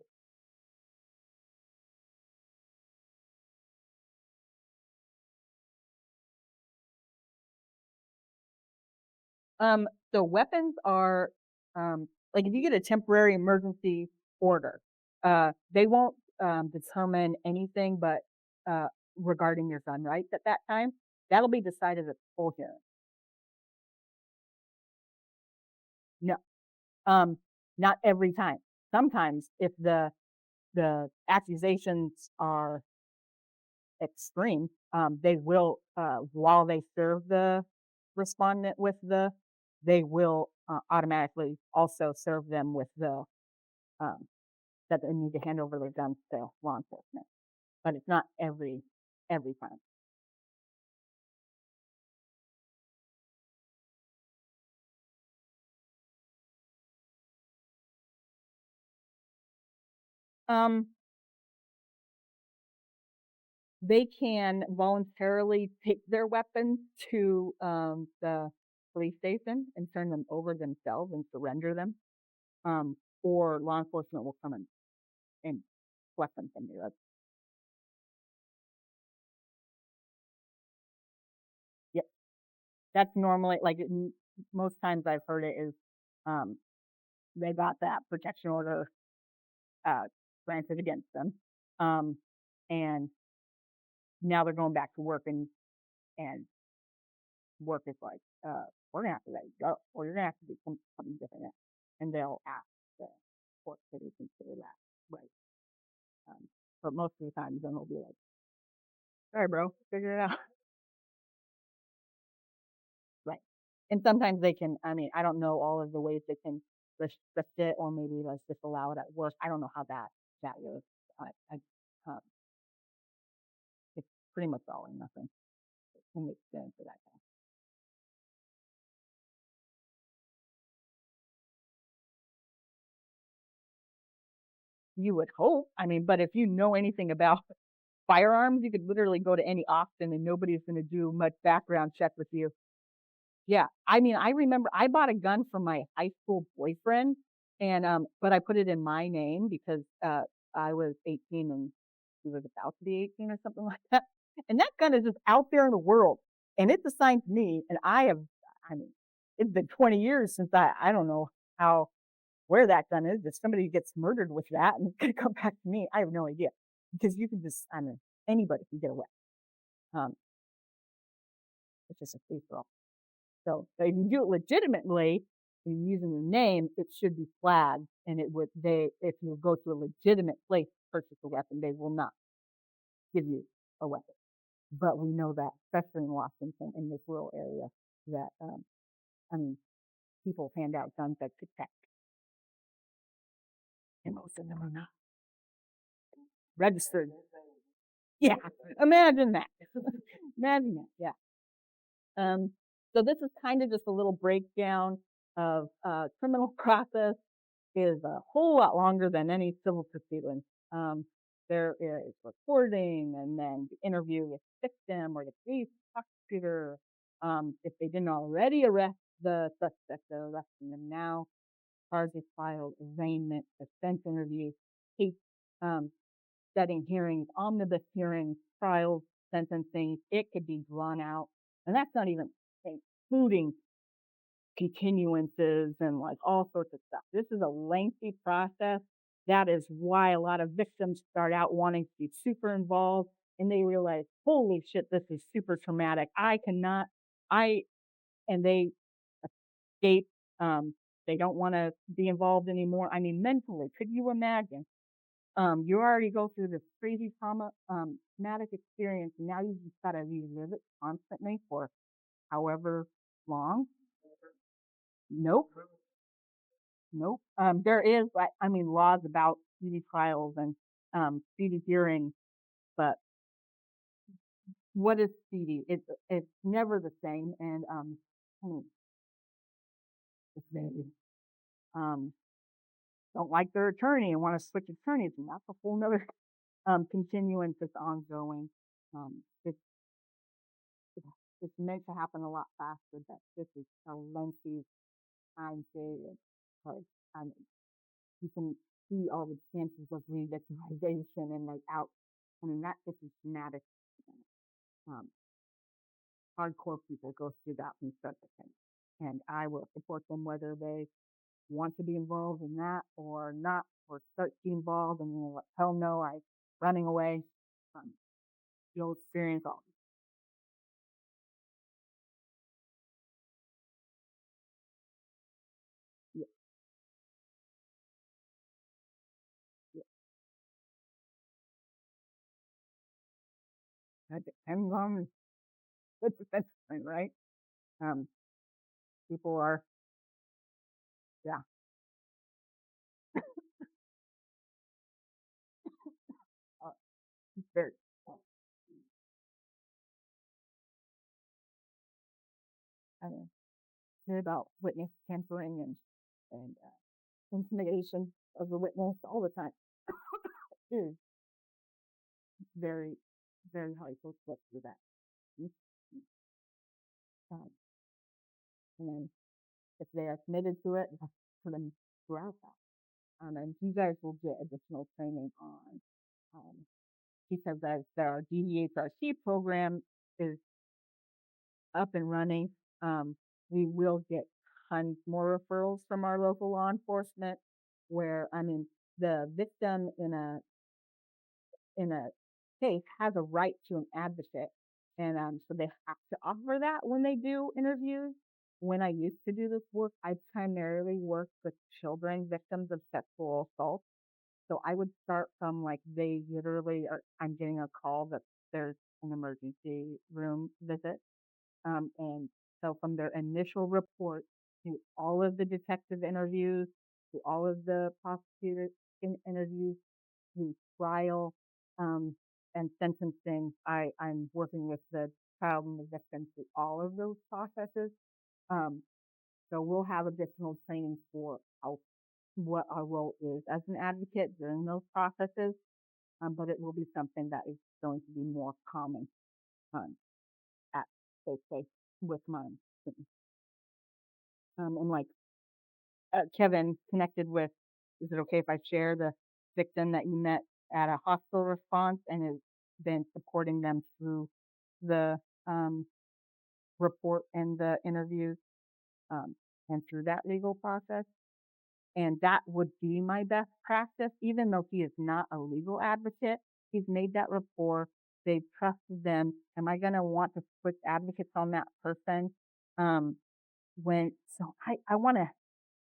So weapons are like if you get a temporary emergency order, they won't determine anything but regarding your gun rights at that time. That'll be decided at the full hearing. No, not every time. Sometimes if the accusations are extreme, they will while they serve the respondent with they will automatically also serve them with the um, that they need to hand over their guns to law enforcement. But it's not every time. Um, they can voluntarily take their weapons to the police station and turn them over themselves and surrender them, or law enforcement will come and collect them from you. Yep, that's normally like most times I've heard it is um, they got that protection order uh, granted against them, and now they're going back to work and work is like, we're gonna have to let you go, or you're gonna have to do something different, and they'll ask the court to reconsider that, right? But most of the time, then they'll be like, "Sorry, bro, figure it out." Right. And sometimes they can. I mean, I don't know all of the ways they can restrict it, or maybe let's just allow it at work. I don't know how that works. Um, it's pretty much all or nothing. It makes sense for that. you would hope. I mean, but if you know anything about firearms, you could literally go to any auction and nobody's gonna do much background check with you. Yeah, I mean, I remember I bought a gun from my high school boyfriend and, but I put it in my name because, I was 18 and he was about to be 18 or something like that, and that gun is just out there in the world, and it's assigned to me, and I mean, it's been 20 years since I don't know how where that gun is. If somebody gets murdered with that and it's gonna come back to me, I have no idea, because you can just I mean, anybody can get away. Um, it's just a free for all. So, if you do it legitimately and using the name, it should be flagged, and it would they if you go to a legitimate place to purchase a weapon, they will not give you a weapon. But we know that, especially in Washington, in this rural area, that I mean, people hand out guns that protect, and most of them are not registered. Yeah, imagine that. Imagine that. Yeah. Um, so this is kind of just a little breakdown of criminal process is a whole lot longer than any civil proceeding. Um, there is recording and then the interview with the victim or the police prosecutor. If they didn't already arrest the suspect, they're arresting them now. Charges filed, arraignment, defense interview, case um, setting hearings, omnibus hearings, trials, sentencing. It could be drawn out, and that's not even including continuances and like all sorts of stuff. This is a lengthy process. That is why a lot of victims start out wanting to be super involved and they realize, holy shit, this is super traumatic. I cannot, I, and they escape. Um, they don't want to be involved anymore. I mean, mentally, could you imagine? You already go through this crazy traumatic experience, and now you just got to relive it constantly for however long. Nope. Nope. There is, I mean, laws about speedy trials and speedy hearings, but what is speedy? It's never the same, and hmm, it's very um don't like their attorney and want to switch attorneys, and that's a whole nother continuance that's ongoing. It's it's meant to happen a lot faster, but this is a lengthy time period. Because um, you can see all the chances of revictimization and like out. I mean, that just is traumatic. Um, hardcore people go through that from start to finish, and I will support them whether they want to be involved in that or not, or start to be involved and then like, hell no, I running away. Um, you'll experience all. Yeah, yeah, that depends on the defense plan, right? Um, people are, yeah, uh, very. I don't know about witness tampering intimidation of the witness all the time. It's very, very hard to look through that. Mm, Um, and then if they are committed to it, that's for them throughout that. And you guys will get additional training on um, because as our DEHRC program is up and running, we will get tons more referrals from our local law enforcement. Where I mean, the victim in a case has a right to an advocate, and so they have to offer that when they do interviews. When I used to do this work, I primarily worked with children victims of sexual assault. So I would start from like they literally are, I'm getting a call that there's an emergency room visit. And so from their initial report to all of the detective interviews, to all of the prosecutor interviews, to trial, um, and sentencing, I'm working with the child and the victim through all of those processes. Um, so we'll have additional training for health. what our role is as an advocate during those processes, but it will be something that is going to be more common um, at SafePlace with mine. And like Kevin connected with, is it okay if I share the victim that you met at a hospital response and has been supporting them through the um, report and the interviews and through that legal process? And that would be my best practice, even though he is not a legal advocate. He's made that rapport. They've trusted them. Am I going to want to put advocates on that person? Um, I want to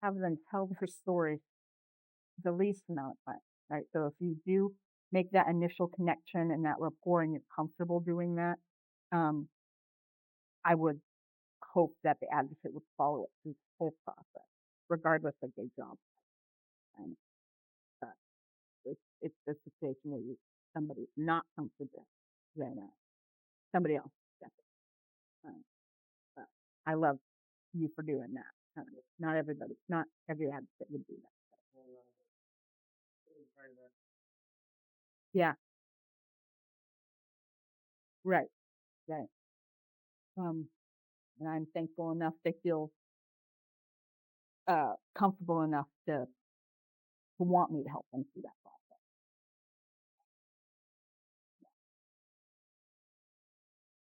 have them tell their story the least amount of time, right? So if you do make that initial connection and that rapport and you're comfortable doing that, um, I would hope that the advocate would follow it through the whole process, regardless of their job. And uh, it's the situation where somebody's not comfortable, then somebody else. Does it. But I love you for doing that. Not everybody, not every advocate would do that. Yeah, right, right. Um, and I'm thankful enough they feel comfortable enough to want me to help them through that process.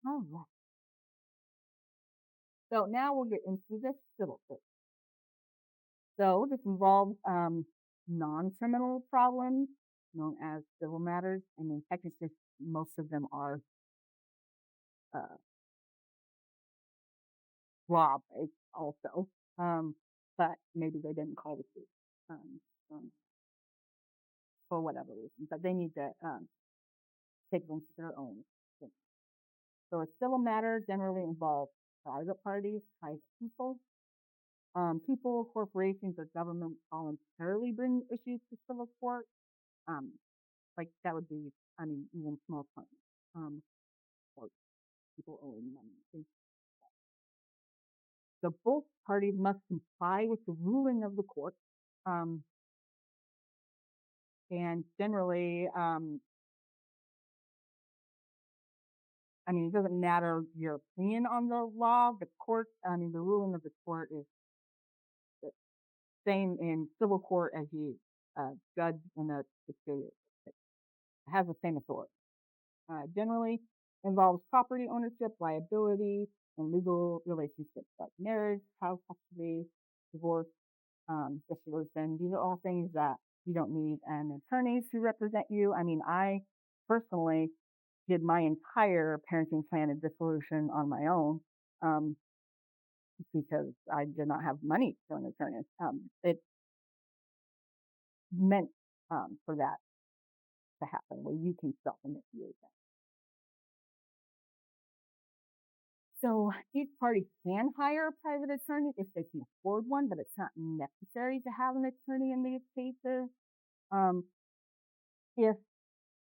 All right. So now we'll get into the civil case. So this involves non-criminal problems known as civil matters. I mean, technically, most of them are uh, law-based also, but maybe they didn't call the suit um, um, for whatever reason. But they need to take them to their own. So a civil matter generally involves private parties, private people. People, corporations, or government voluntarily bring issues to civil court. Um, like that would be, I mean, even small claims, or people owing money. So both parties must comply with the ruling of the court. Um, and generally, I mean, it doesn't matter your opinion on the law. The court, I mean, the ruling of the court is the same in civil court as you judge in a dispute. It has the same authority. Generally involves property ownership, liability, and legal relationships like marriage, child custody, divorce, dissolution. These are all things that you don't need an attorney to represent you. I mean, I personally did my entire parenting plan and dissolution on my own um, because I did not have money for an attorney. It meant for that to happen where you can self-initiate that. So each party can hire a private attorney if they can afford one, but it's not necessary to have an attorney in these cases. Um, if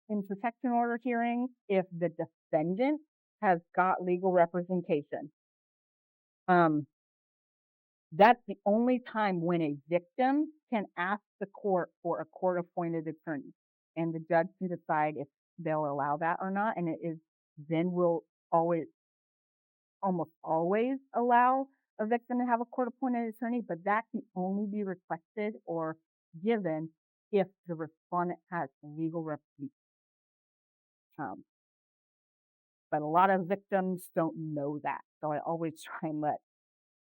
in protection order hearings, if the defendant has got legal representation, um, that's the only time when a victim can ask the court for a court-appointed attorney, and the judge can decide if they'll allow that or not. And it is then will always almost always allow a victim to have a court-appointed attorney, but that can only be requested or given if the respondent has legal representation. But a lot of victims don't know that, so I always try and let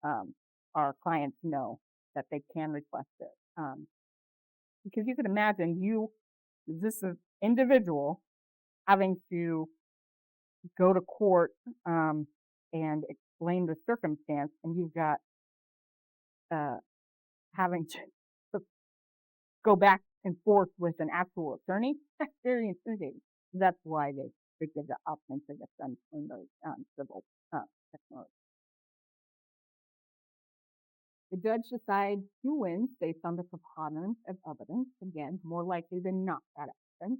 um, our clients know that they can request it. Because you can imagine this is individual having to go to court and explain the circumstance, and you've got uh, having to go back and forth with an actual attorney. That's very intimidating. That's why they give the option to get done in those civil technology. The judge decides who wins based on the preponderance of evidence. Again, more likely than not that happens.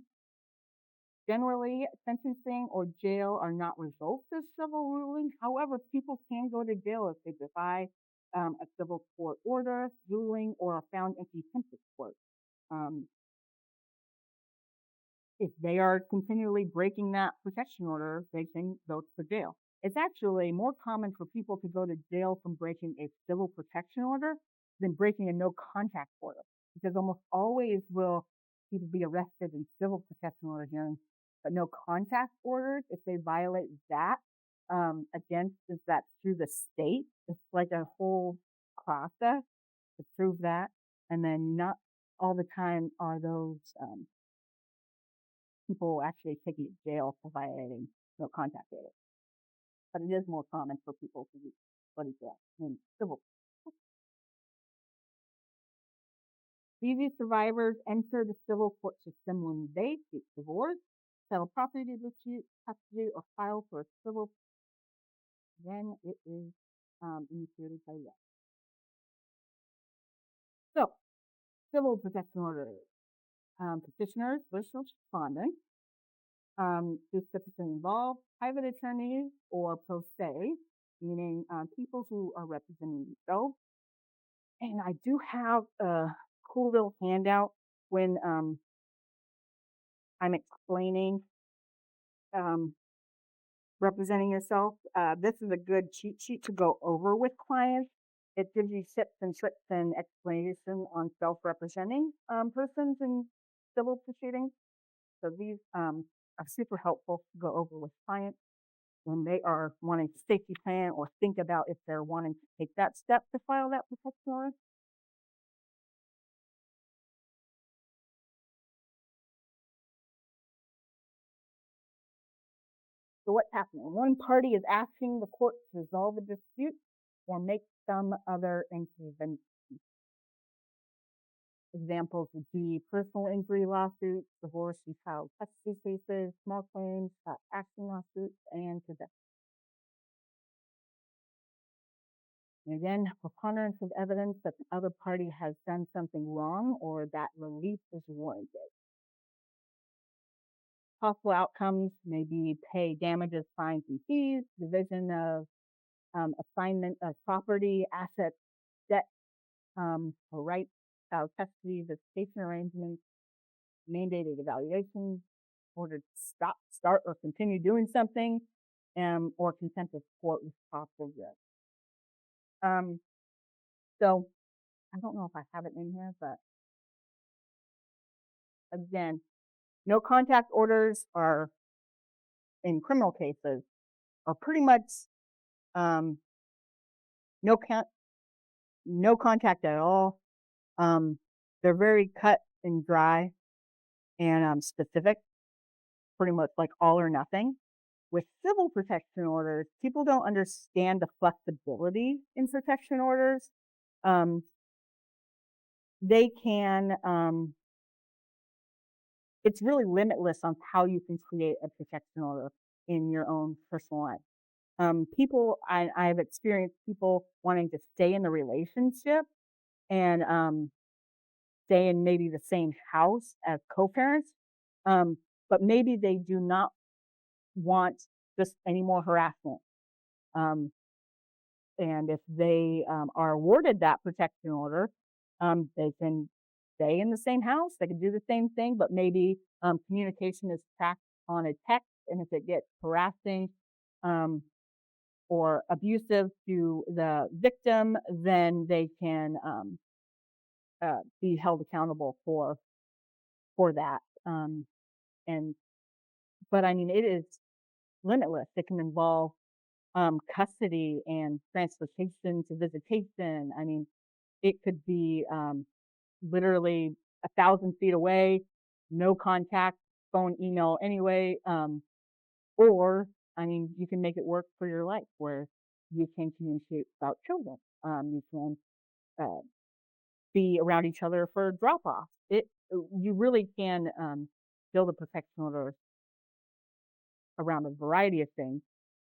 Generally, sentencing or jail are not results of civil rulings. However, people can go to jail if they defy a civil court order, ruling, or are found in contempt of court. Um, if they are continually breaking that protection order, they can go to jail. It's actually more common for people to go to jail from breaking a civil protection order than breaking a no contact order, because almost always will people be arrested in civil protection order hearings, but no contact orders, if they violate that, against, if that's through the state, it's like a whole process to prove that. And then not all the time are those people actually taken to jail for violating no contact orders. But it is more common for people to be go to jail in civil. Previous survivors enter the civil court system when they seek divorce, settle property dispute, custody, or file for a civil. Then it is initiated by law. So, civil protection order petitioners, judicial respondents, who typically involve private attorneys or pro se, meaning people who are representing themselves. And I do have a cool little handout when I'm explaining um, representing yourself. This is a good cheat sheet to go over with clients. It gives you tips and tricks and explanation on self-representing persons in civil proceedings. So these are super helpful to go over with clients when they are wanting to safety plan or think about if they're wanting to take that step to file that protection order. So what's happening? One party is asking the court to resolve a dispute or make some other intervention. Examples would be personal injury lawsuits, divorce and child custody cases, small claims, action lawsuits, and possession. And again, preponderance of evidence that the other party has done something wrong or that relief is warranted. Possible outcomes may be pay damages, fines, and fees, division of assignment of property, assets, debt, or rights, child custody, visitation arrangements, mandated evaluations, order to stop, start, or continue doing something, or contempt of court with possible good. So I don't know if I have it in here, but again, no contact orders are in criminal cases are pretty much um, no no contact at all. They're very cut and dry and specific, pretty much like all or nothing. With civil protection orders, people don't understand the flexibility in protection orders. Um, they can, it's really limitless on how you can create a protection order in your own personal life. I've experienced people wanting to stay in the relationship and stay in maybe the same house as co-parents, but maybe they do not want just any more harassment. Um, and if they are awarded that protection order, they can stay in the same house. They can do the same thing, but maybe communication is tracked on a text. And if it gets harassing um, or abusive to the victim, then they can be held accountable for that. And but I mean, it is limitless. It can involve custody and transportation to visitation. I mean, it could be literally 1,000 feet away, no contact, phone, email anyway. Or, I mean, you can make it work for your life where you can communicate about children. You can uh, be around each other for drop off. You really can build a protection order around a variety of things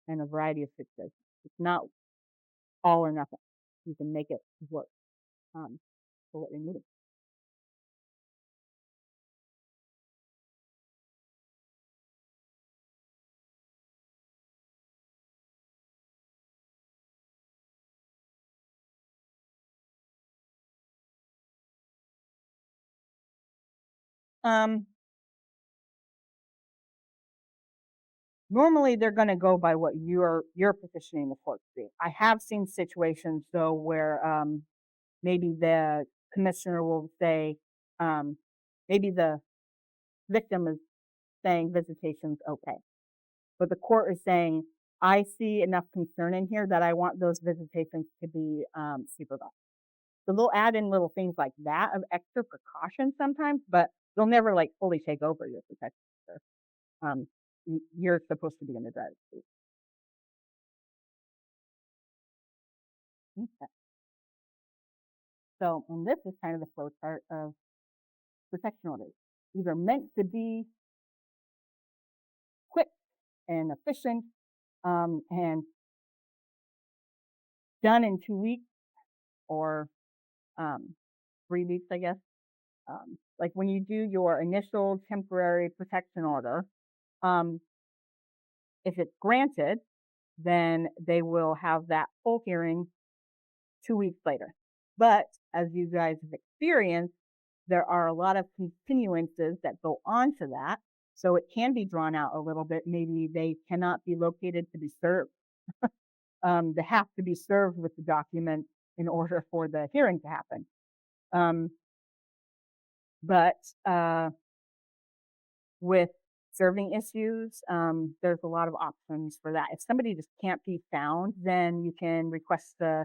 and a variety of situations. It's not all or nothing. You can make it work for what you're needing. Um, Normally they're going to go by what you're petitioning the court to do. I have seen situations though where maybe the commissioner will say, um, maybe the victim is saying visitation's okay, but the court is saying, I see enough concern in here that I want those visitations to be supervised. So they'll add in little things like that of extra precaution sometimes, but they'll never like fully take over your protection order. You're supposed to be in the driver's seat. Okay. So, and this is kind of the flow chart of protection orders. These are meant to be quick and efficient, and done in 2 weeks or um, 3 weeks, I guess. Like when you do your initial temporary protection order, um, if it's granted, then they will have that full hearing 2 weeks later. But as you guys have experienced, there are a lot of continuances that go on to that. So it can be drawn out a little bit. Maybe they cannot be located to be served. They have to be served with the document in order for the hearing to happen. Um, but with serving issues, there's a lot of options for that. If somebody just can't be found, then you can request the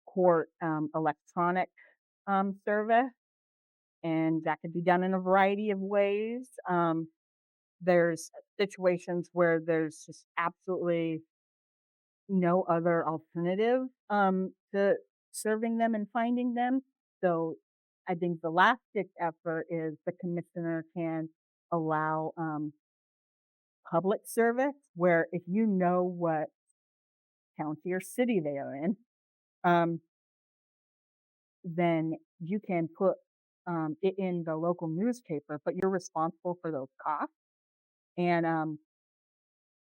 court electronic service, and that could be done in a variety of ways. There's situations where there's just absolutely no other alternative to serving them and finding them. So I think the last ditch effort is the commissioner can allow public service, where if you know what county or city they are in, um, then you can put it in the local newspaper, but you're responsible for those costs, and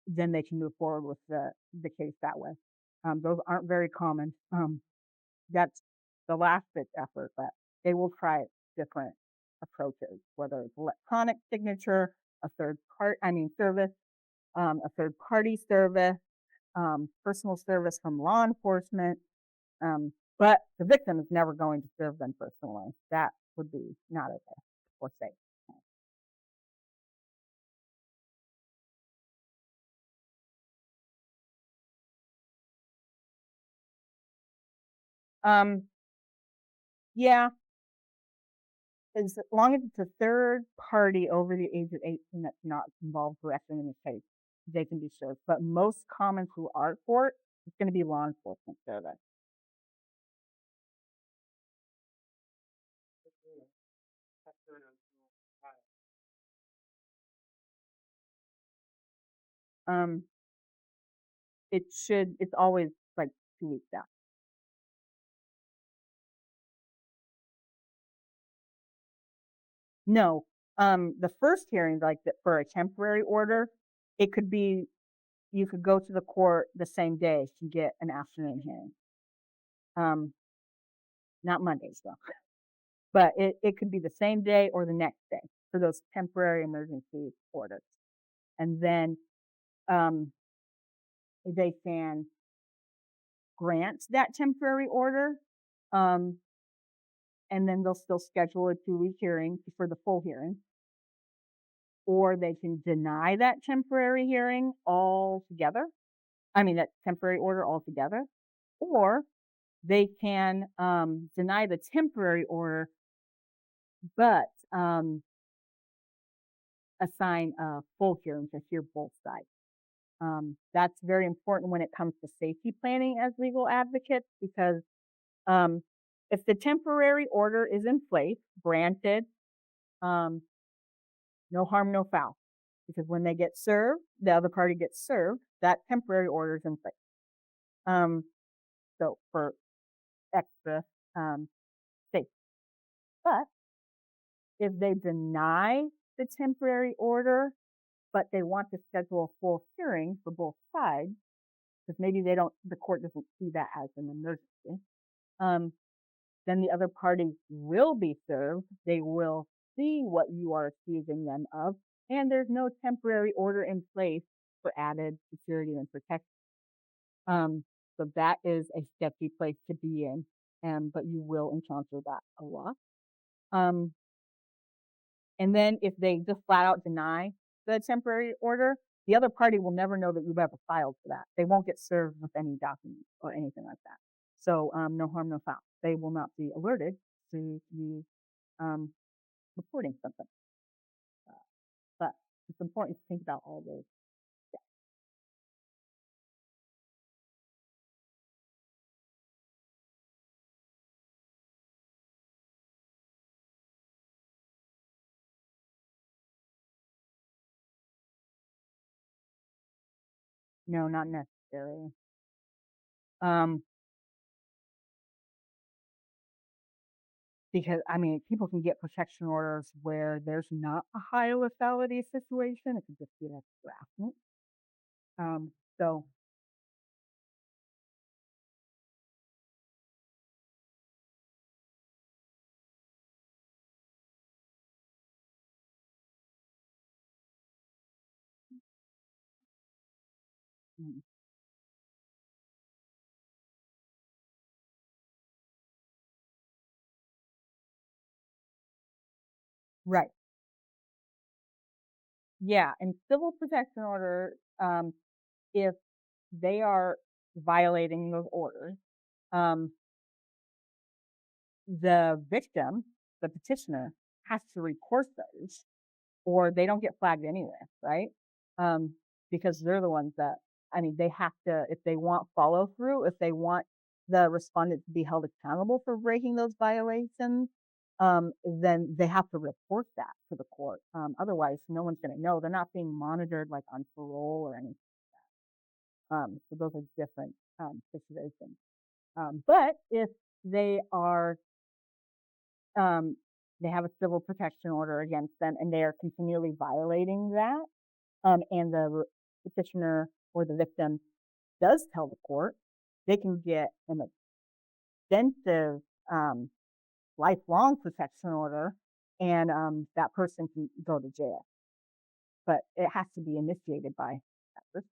then they can move forward with the case that way. Those aren't very common. That's the last ditch effort, but they will try different approaches, whether it's electronic signature, a third part, I mean service, a third party service, personal service from law enforcement. But the victim is never going to serve them personally. That would be not okay or safe. Um, yeah, as long as it's a third party over the age of 18 that's not involved directly in the case, they can be served. But most common through our court, it's going to be law enforcement service. Um, it's always like 2 weeks out. No, the first hearing, like for a temporary order, it could be, you could go to the court the same day to get an afternoon hearing. Um, Not Mondays though, but it could be the same day or the next day for those temporary emergency orders. And then um, they can grant that temporary order, um, and then they'll still schedule a 2 week hearing for the full hearing, or they can deny that temporary hearing altogether. I mean, that temporary order altogether, or they can deny the temporary order, but assign a full hearing to hear both sides. That's very important when it comes to safety planning as legal advocates, because um, if the temporary order is in place, granted, um, no harm, no foul. Because when they get served, the other party gets served, that temporary order is in place. Um, so for extra safety. But if they deny the temporary order, but they want to schedule a full hearing for both sides, because maybe the court doesn't see that as an emergency, um, then the other party will be served. They will see what you are accusing them of, and there's no temporary order in place for added security and protection. Um, so that is a sketchy place to be in, but you will encounter that a lot. Um, and then if they just flat out deny the temporary order, the other party will never know that you've ever filed for that. They won't get served with any documents or anything like that. So no harm, no foul. They will not be alerted to you um, reporting something. Uh, but it's important to think about all those. No, not necessarily. Um, because I mean, people can get protection orders where there's not a high lethality situation. It could just be like harassment. So mm, right, yeah, and civil protection order, if they are violating those orders, um, the victim, the petitioner, has to report those or they don't get flagged anywhere, right? Um, because they're the ones that, I mean, they have to, if they want follow through, if they want the respondent to be held accountable for breaking those violations, then they have to report that to the court. Otherwise, no one's going to know. They're not being monitored like on parole or anything. So those are different situations. But if they are, um, they have a civil protection order against them and they are continually violating that, and the petitioner or the victim does tell the court, they can get an extensive um, lifelong protection order, and that person can go to jail. But it has to be initiated by that person.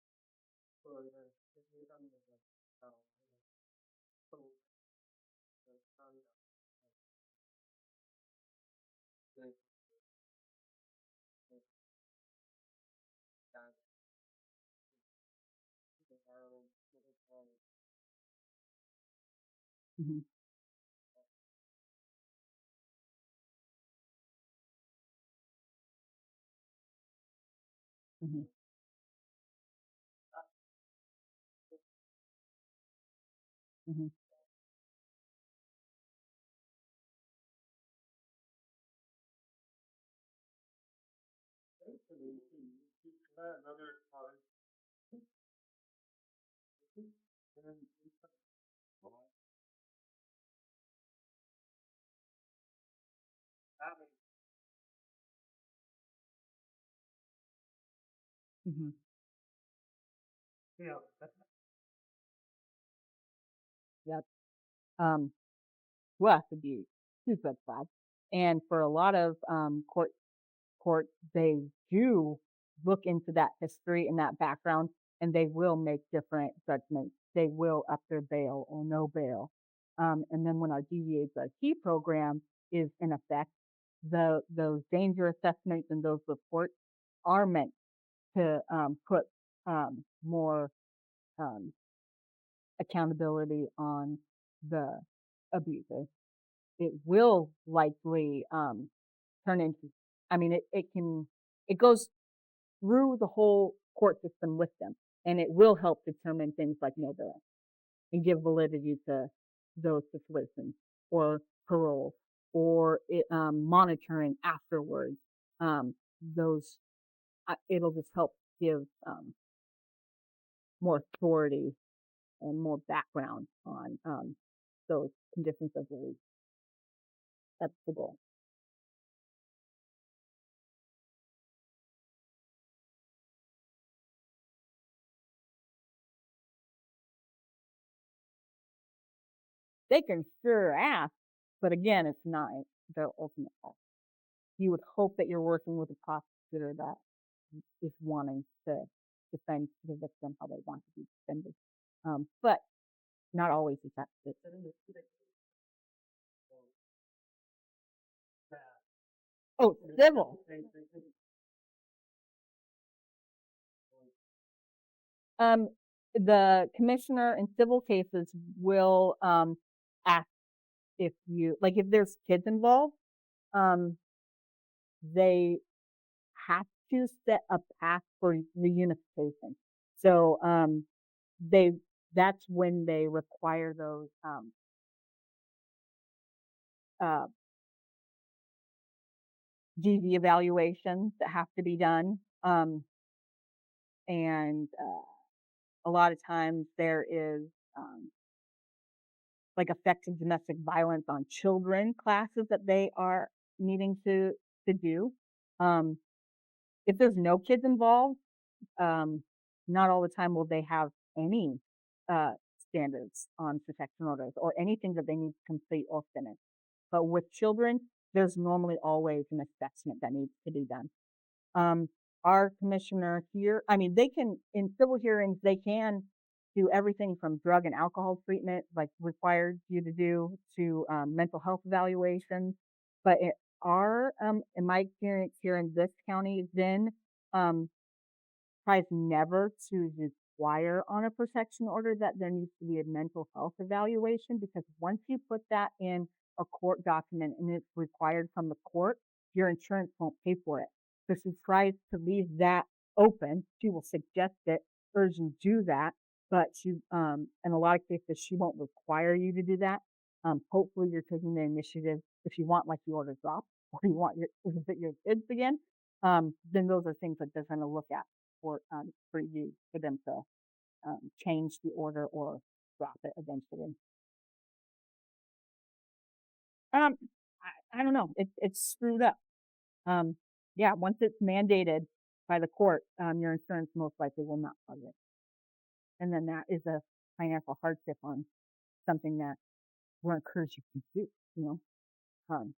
Hmm. Hmm. Hmm. Hmm. Yep. Um, will have to be huge red flag. And for a lot of court, they do look into that history and that background, and they will make different judgments. They will up their bail or no bail. And then when our DVHIT program is in effect, those danger assessments and those reports are meant to put more um, accountability on the abuser. It will likely turn into, I mean, it can, it goes through the whole court system with them. And it will help determine things like no bail and give validity to those situations or parole or monitoring afterwards. Those it'll just help give more authority and more background on those conditions of release. That's the goal. They can sure ask, but again, it's not their ultimate goal. you would hope that you're working with a prosecutor that is wanting to defend the victim how they want to be defended. But not always is that the Oh, civil. Um, the commissioner in civil cases will ask if you like if there's kids involved, um, they have to set a path for reunification. So they that's when they require those uh, DV evaluations that have to be done. And a lot of times there is um, like effective domestic violence on children classes that they are needing to do. Um, if there's no kids involved, um, not all the time will they have any uh, standards on protection orders or anything that they need to complete or finish. But with children, there's normally always an assessment that needs to be done. Um, our commissioner here, I mean, they can, in civil hearings, they can do everything from drug and alcohol treatment, like required you to do, to mental health evaluations. But in my experience here in this county, then um, tries never to require on a protection order that there needs to be a mental health evaluation because once you put that in a court document and it's required from the court, your insurance won't pay for it. So she tries to leave that open. She will suggest it, urge you do that, but in a lot of cases, she won't require you to do that. Hopefully, you're taking the initiative if you want like the order dropped or you want your to visit your kids again. Then those are things that they're going to look at for you for them to change the order or drop it eventually. Um, I don't know. It's screwed up. Um, yeah, once it's mandated by the court, your insurance most likely will not cover it, and then that is a financial hardship on something that we're encouraged you to do. You know. Um,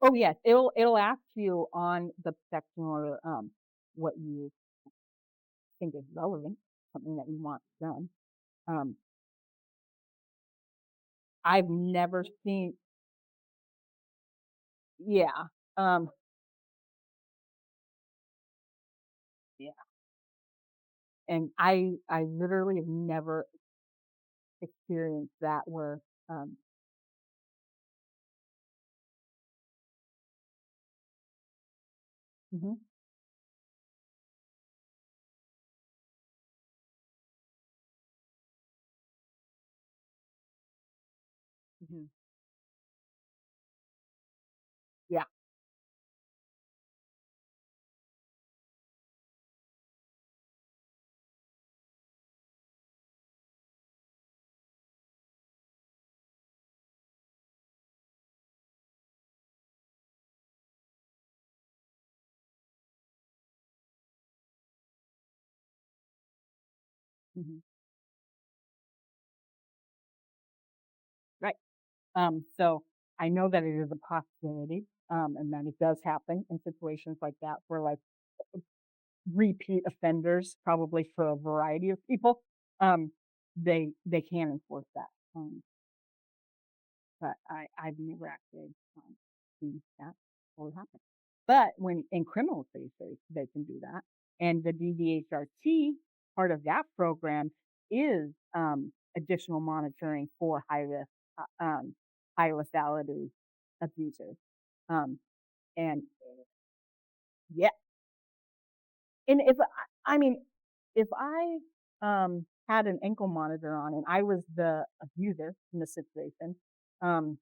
oh yes, it'll ask you on the protection order what you think is relevant, something that you want done. Um, I've never seen yeah, um, yeah, and I literally have never experienced that where, um mhm, mhm, yeah, mhm, right, so I know that it is a possibility, and that it does happen in situations like that where, like, repeat offenders, probably for a variety of people, um, they can enforce that, but I've never actually, seen that fully happen. But when in criminal cases, they can do that, and the DDHRT, part of that program is, additional monitoring for high lethality abusers, um, and yeah, and if I mean, if I, had an ankle monitor on and I was the abuser in the situation, um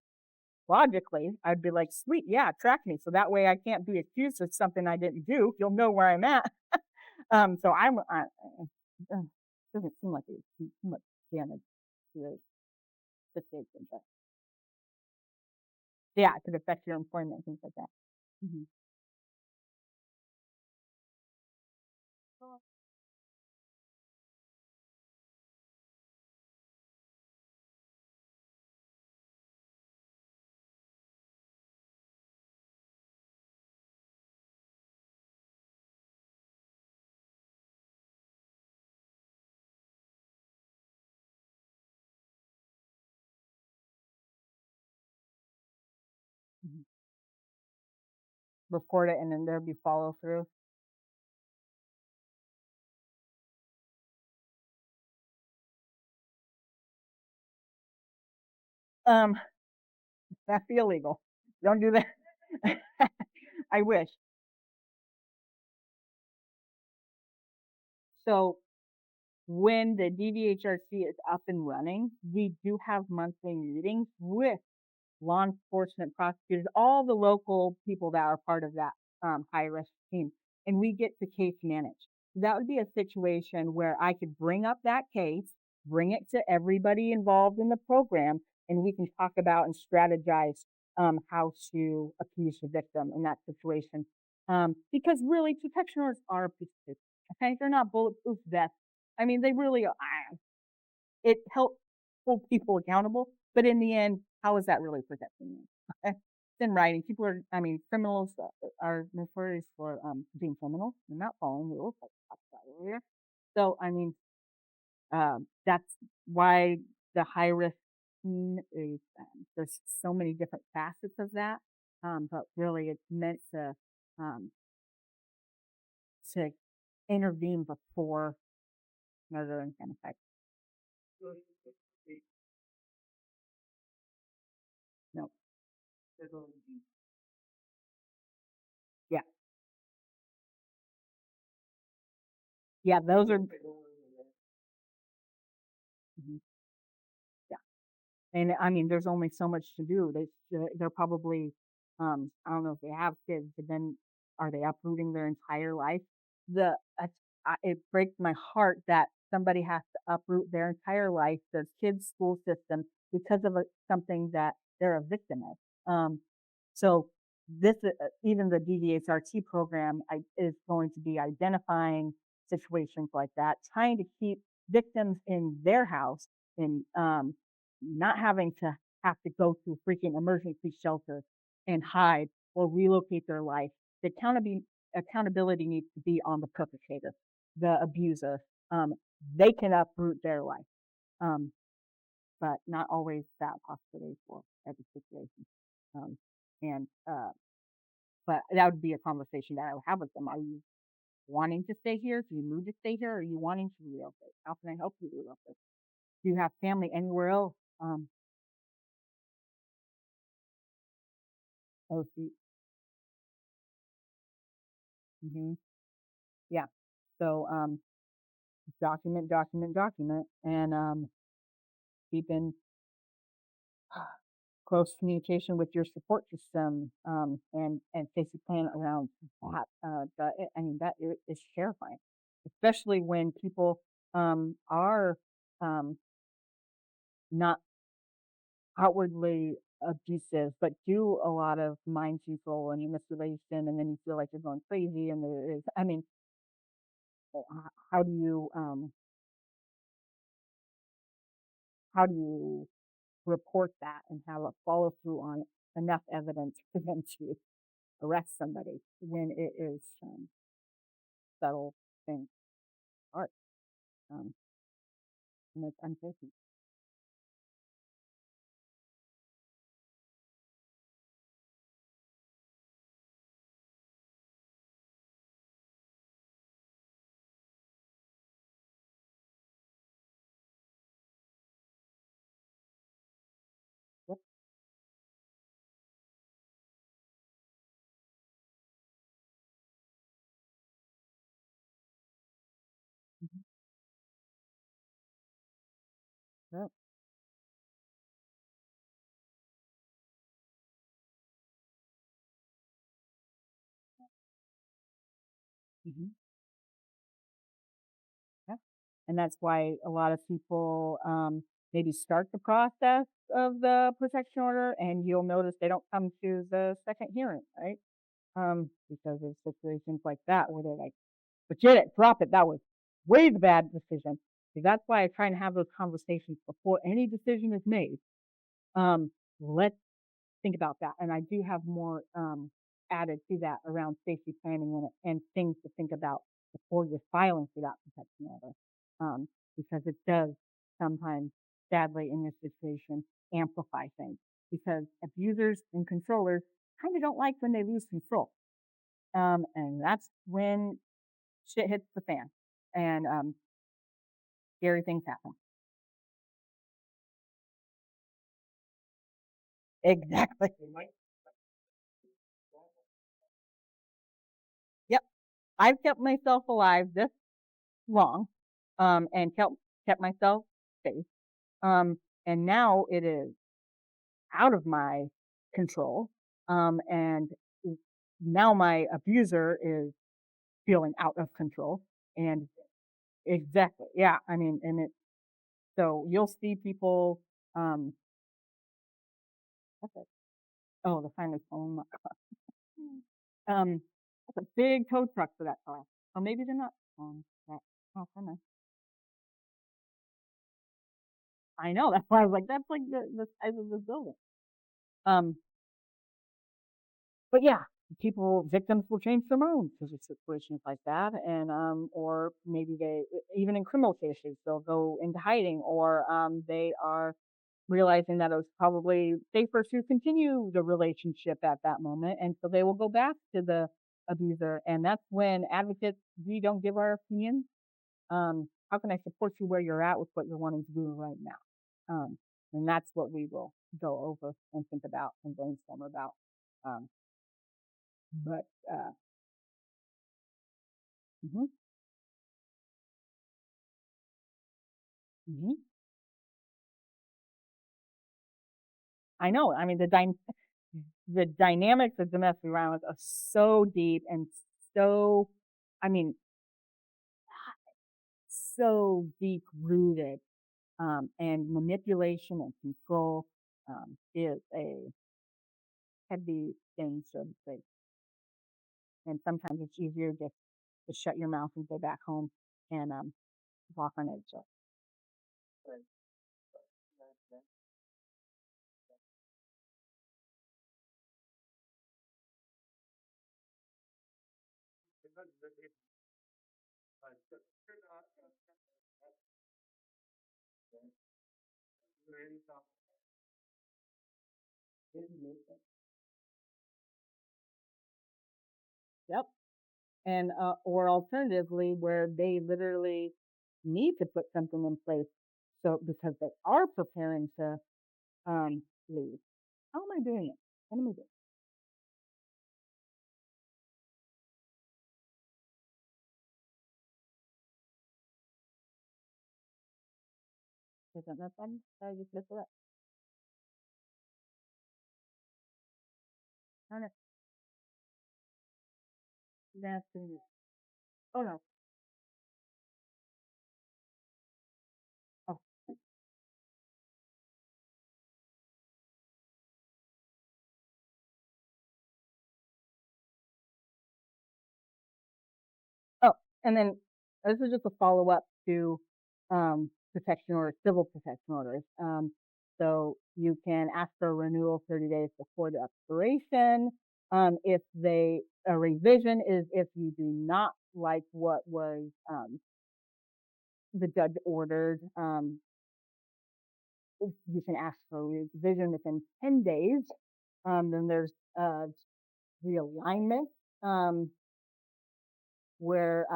logically, I'd be like, "Sweet, yeah, track me, so that way I can't be accused of something I didn't do. You'll know where I'm at." So doesn't seem like it's too much damage to the situation, but yeah, it could affect your employment, things like that. Mhm. report it, and then there'll be follow through. Um, that'd be illegal. Don't do that. I wish. So when the DVHRC is up and running, we do have monthly meetings with law enforcement, prosecutors, all the local people that are part of that high risk team, and we get to case manage. That would be a situation where I could bring up that case, bring it to everybody involved in the program, and we can talk about and strategize how to appease the victim in that situation. Because really, protection orders are a piece of paper. Okay, they're not bulletproof vests. I mean, they really are. It helps hold people accountable, but in the end, how is that really protecting you? Okay? It's in writing. People are, I mean, criminals are notorious for being criminals and not following rules, like I talked about earlier. So, I mean, that's why the high risk team is, there's so many different facets of that. But really, it's meant um, to intervene before murder and genocide. No. Yeah. Yeah. Those are. Mhm. And I mean, there's only so much to do. They're probably, I don't know if they have kids, but then are they uprooting their entire life? The it breaks my heart that somebody has to uproot their entire life, their kids' school system, because of something that they're a victim of. So this, even the DDHRT program, is going to be identifying situations like that, trying to keep victims in their house and not having to have to go to freaking emergency shelter and hide or relocate their life. The accountability needs to be on the perpetrator, the abuser. Um, they can uproot their life, um, but not always that possibility for every situation. Um, and but that would be a conversation that I would have with them. Are you wanting to stay here? Do you move to stay here? Or are you wanting to relocate? How can I help you relocate? Do you have family anywhere else? Oh, see, hmm yeah. So, document, document, document, and keep in close communication with your support system, and basic plan around that. I mean, that is terrifying, especially when people are um, not outwardly abusive, but do a lot of mind control and manipulation, and then you feel like you're going crazy. And there is, I mean, how do you how do you report that and have a follow through on enough evidence for them to arrest somebody when it is subtle things art, um, and it's unfortunate. Yep. Mhm. Yep. Mhm. Yeah. And that's why a lot of people maybe start the process of the protection order, and you'll notice they don't come to the second hearing, right? Because of situations like that where they're like, forget it, drop it. That was way the bad decision. See, that's why I try and have those conversations before any decision is made. Let's think about that. And I do have more added to that around safety planning and things to think about before you're filing for that protection order. Because it does sometimes, sadly, in this situation, amplify things because abusers and controllers kind of don't like when they lose control. And that's when shit hits the fan and scary things happen. Exactly. Yep. I've kept myself alive this long, and kept myself safe. Um, and now it is out of my control. And now my abuser is feeling out of control. And exactly, yeah. I mean, and it so you'll see people. Um, what's it? Oh, the finally phone. That's a big tow truck for that car. Or maybe they're not on that. Oh, I know. I know. That's why I was like, that's like the size of this building. Um, but yeah, victims will change their minds because of situations like that, and or maybe they even in criminal cases they'll go into hiding, or they are realizing that it was probably safer to continue the relationship at that moment, and so they will go back to the abuser, and that's when advocates we don't give our opinions. How can I support you where you're at with what you're wanting to do right now? And that's what we will go over and think about and brainstorm about. Um, but mhm, mhm. I know. I mean, the dynamics of domestic violence are so deep and so, I mean, so deep rooted. And manipulation and control is a heavy thing, so to say. And sometimes it's easier just to shut your mouth and go back home and walk on eggshells. Yep. And or alternatively, where they literally need to put something in place, so because they are preparing to leave. How am I doing it? What am I doing? Is that not fun? I just messed it up. Darn it. That's oh no. Oh, oh, and then this is just a follow up to protection orders, civil protection orders. So you can ask for a renewal 30 days before the expiration. If they a revision is if you do not like what was the judge ordered, you can ask for a revision within 10 days. Then there's realignment. Um, where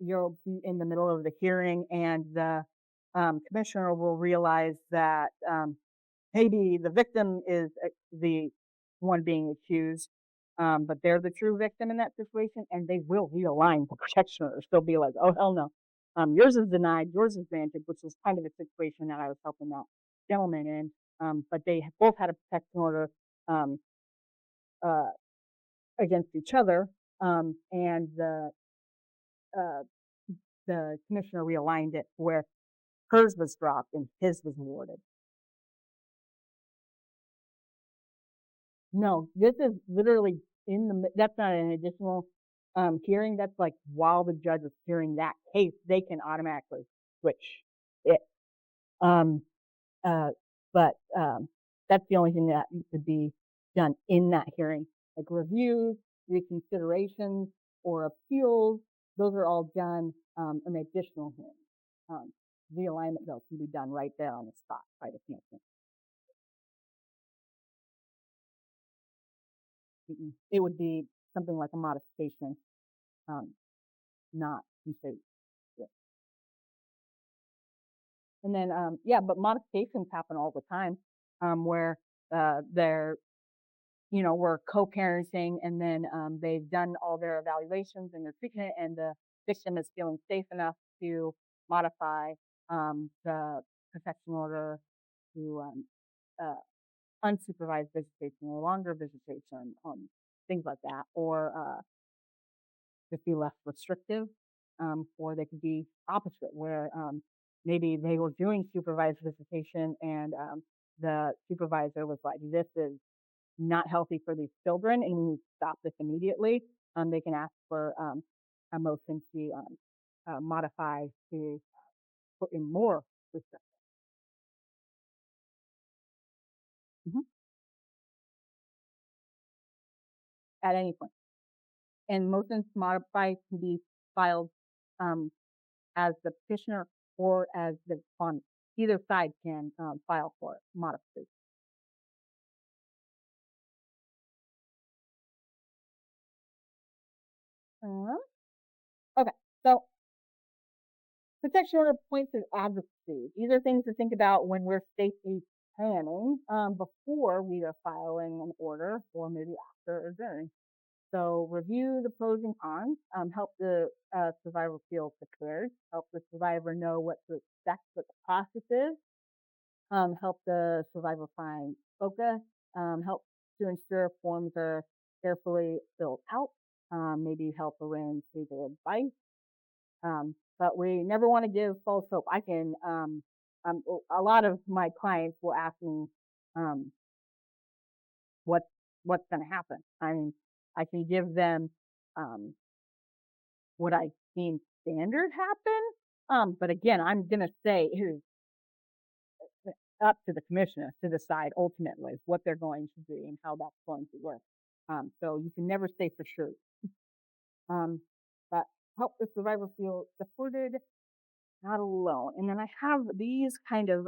you'll be in the middle of the hearing and the commissioner will realize that maybe the victim is the one being accused, but they're the true victim in that situation, and they will realign the protection orders. They'll be like, "Oh hell no, yours is denied, yours is granted," which is kind of a situation that I was helping that gentleman in. But they both had a protection order um, uh, against each other, and uh, the commissioner realigned it where hers was dropped and his was awarded. No, this is literally that's not an additional hearing. That's like while the judge is hearing that case, they can automatically switch it. Um, uh, but that's the only thing that could be done in that hearing. Like reviews, reconsiderations, or appeals, those are all done in additional hearing. Realignment though can be done right there on the spot by the commission. It would be something like a modification, um, not complete. Yeah. And then, yeah, but modifications happen all the time, where they're, we're co-parenting, and then they've done all their evaluations and their treatment, and the victim is feeling safe enough to modify the protection order to uh, unsupervised visitation or longer visitation, things like that, or just be less restrictive, or they could be opposite, where maybe they were doing supervised visitation, and the supervisor was like, "This is not healthy for these children, and you stop this immediately." They can ask for a motion to modify to put in more restrictions. Mhm. At any point. And motions to modify can be filed um, as the petitioner or as the respondent. Either side can file for modification. Uh, okay, so protection order points of advocacy. These are things to think about when we're safety planning, before we are filing an order, or maybe after or during. So review the pros and cons, help the survivor feel prepared, help the survivor know what to expect, what the process is, help the survivor find focus, help to ensure forms are carefully filled out, maybe help arrange legal advice. But we never want to give false hope. A lot of my clients will ask me, um, what, what's going to happen. I mean, I can give them um, what I've seen standard happen. But again, I'm going to say it is up to the commissioner to decide ultimately what they're going to do and how that's going to work. So you can never say for sure. Um, but help the survivor feel supported, not alone. And then I have these kind of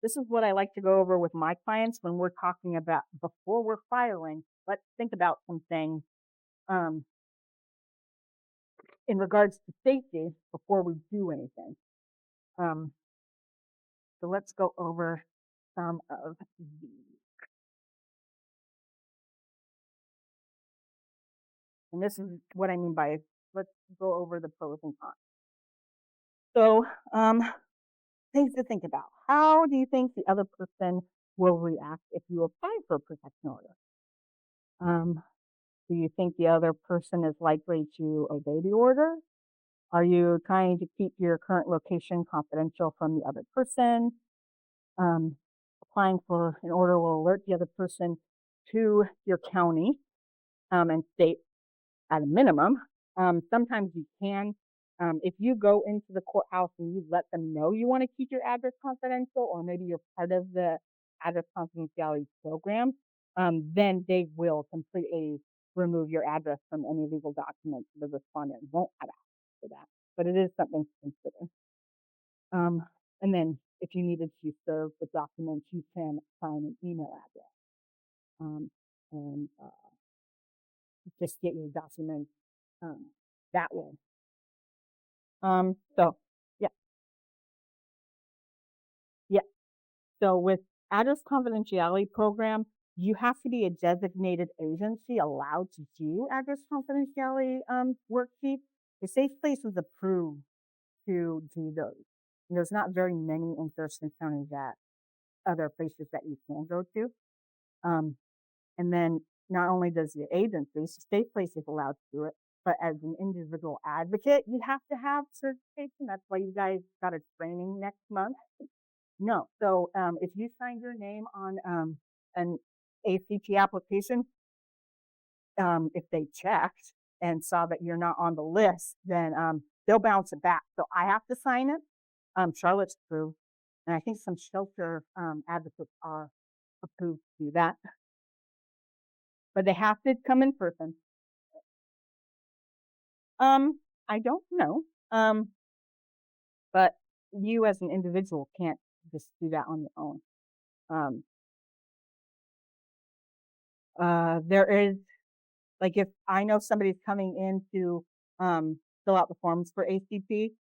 this is what I like to go over with my clients when we're talking about before we're filing. Let's think about some things um, in regards to safety before we do anything. Um, so let's go over some of these. And this is what I mean by, let's go over the pros and cons. So, things to think about. How do you think the other person will react if you apply for a protection order? Um, do you think the other person is likely to obey the order? Are you trying to keep your current location confidential from the other person? Um, Applying for an order will alert the other person to your county and state at a minimum. Sometimes you can, if you go into the courthouse and you let them know you want to keep your address confidential, or maybe you're part of the address confidentiality program, then they will completely remove your address from any legal documents. The respondent won't have access to that, but it is something to consider. Um, and then if you needed to serve the documents, you can assign an email address and just get your documents um, that way. So yeah, yeah. So with address confidentiality program, you have to be a designated agency allowed to do address confidentiality worksheets. The Safe Place was approved to do those. And there's not very many in Thurston County that other places that you can go to. Um, and then not only does the agency, so State Place is allowed to do it, but as an individual advocate, you have to have certification. That's why you guys got a training next month. No. So if you signed your name on an ACT application, if they checked and saw that you're not on the list, then they'll bounce it back. So I have to sign it. Charlotte's approved, and I think some shelter advocates are approved to do that, but they have to come in person. I don't know, but you as an individual can't just do that on your own. Um, there is Like if I know somebody's coming in to fill out the forms for ACP,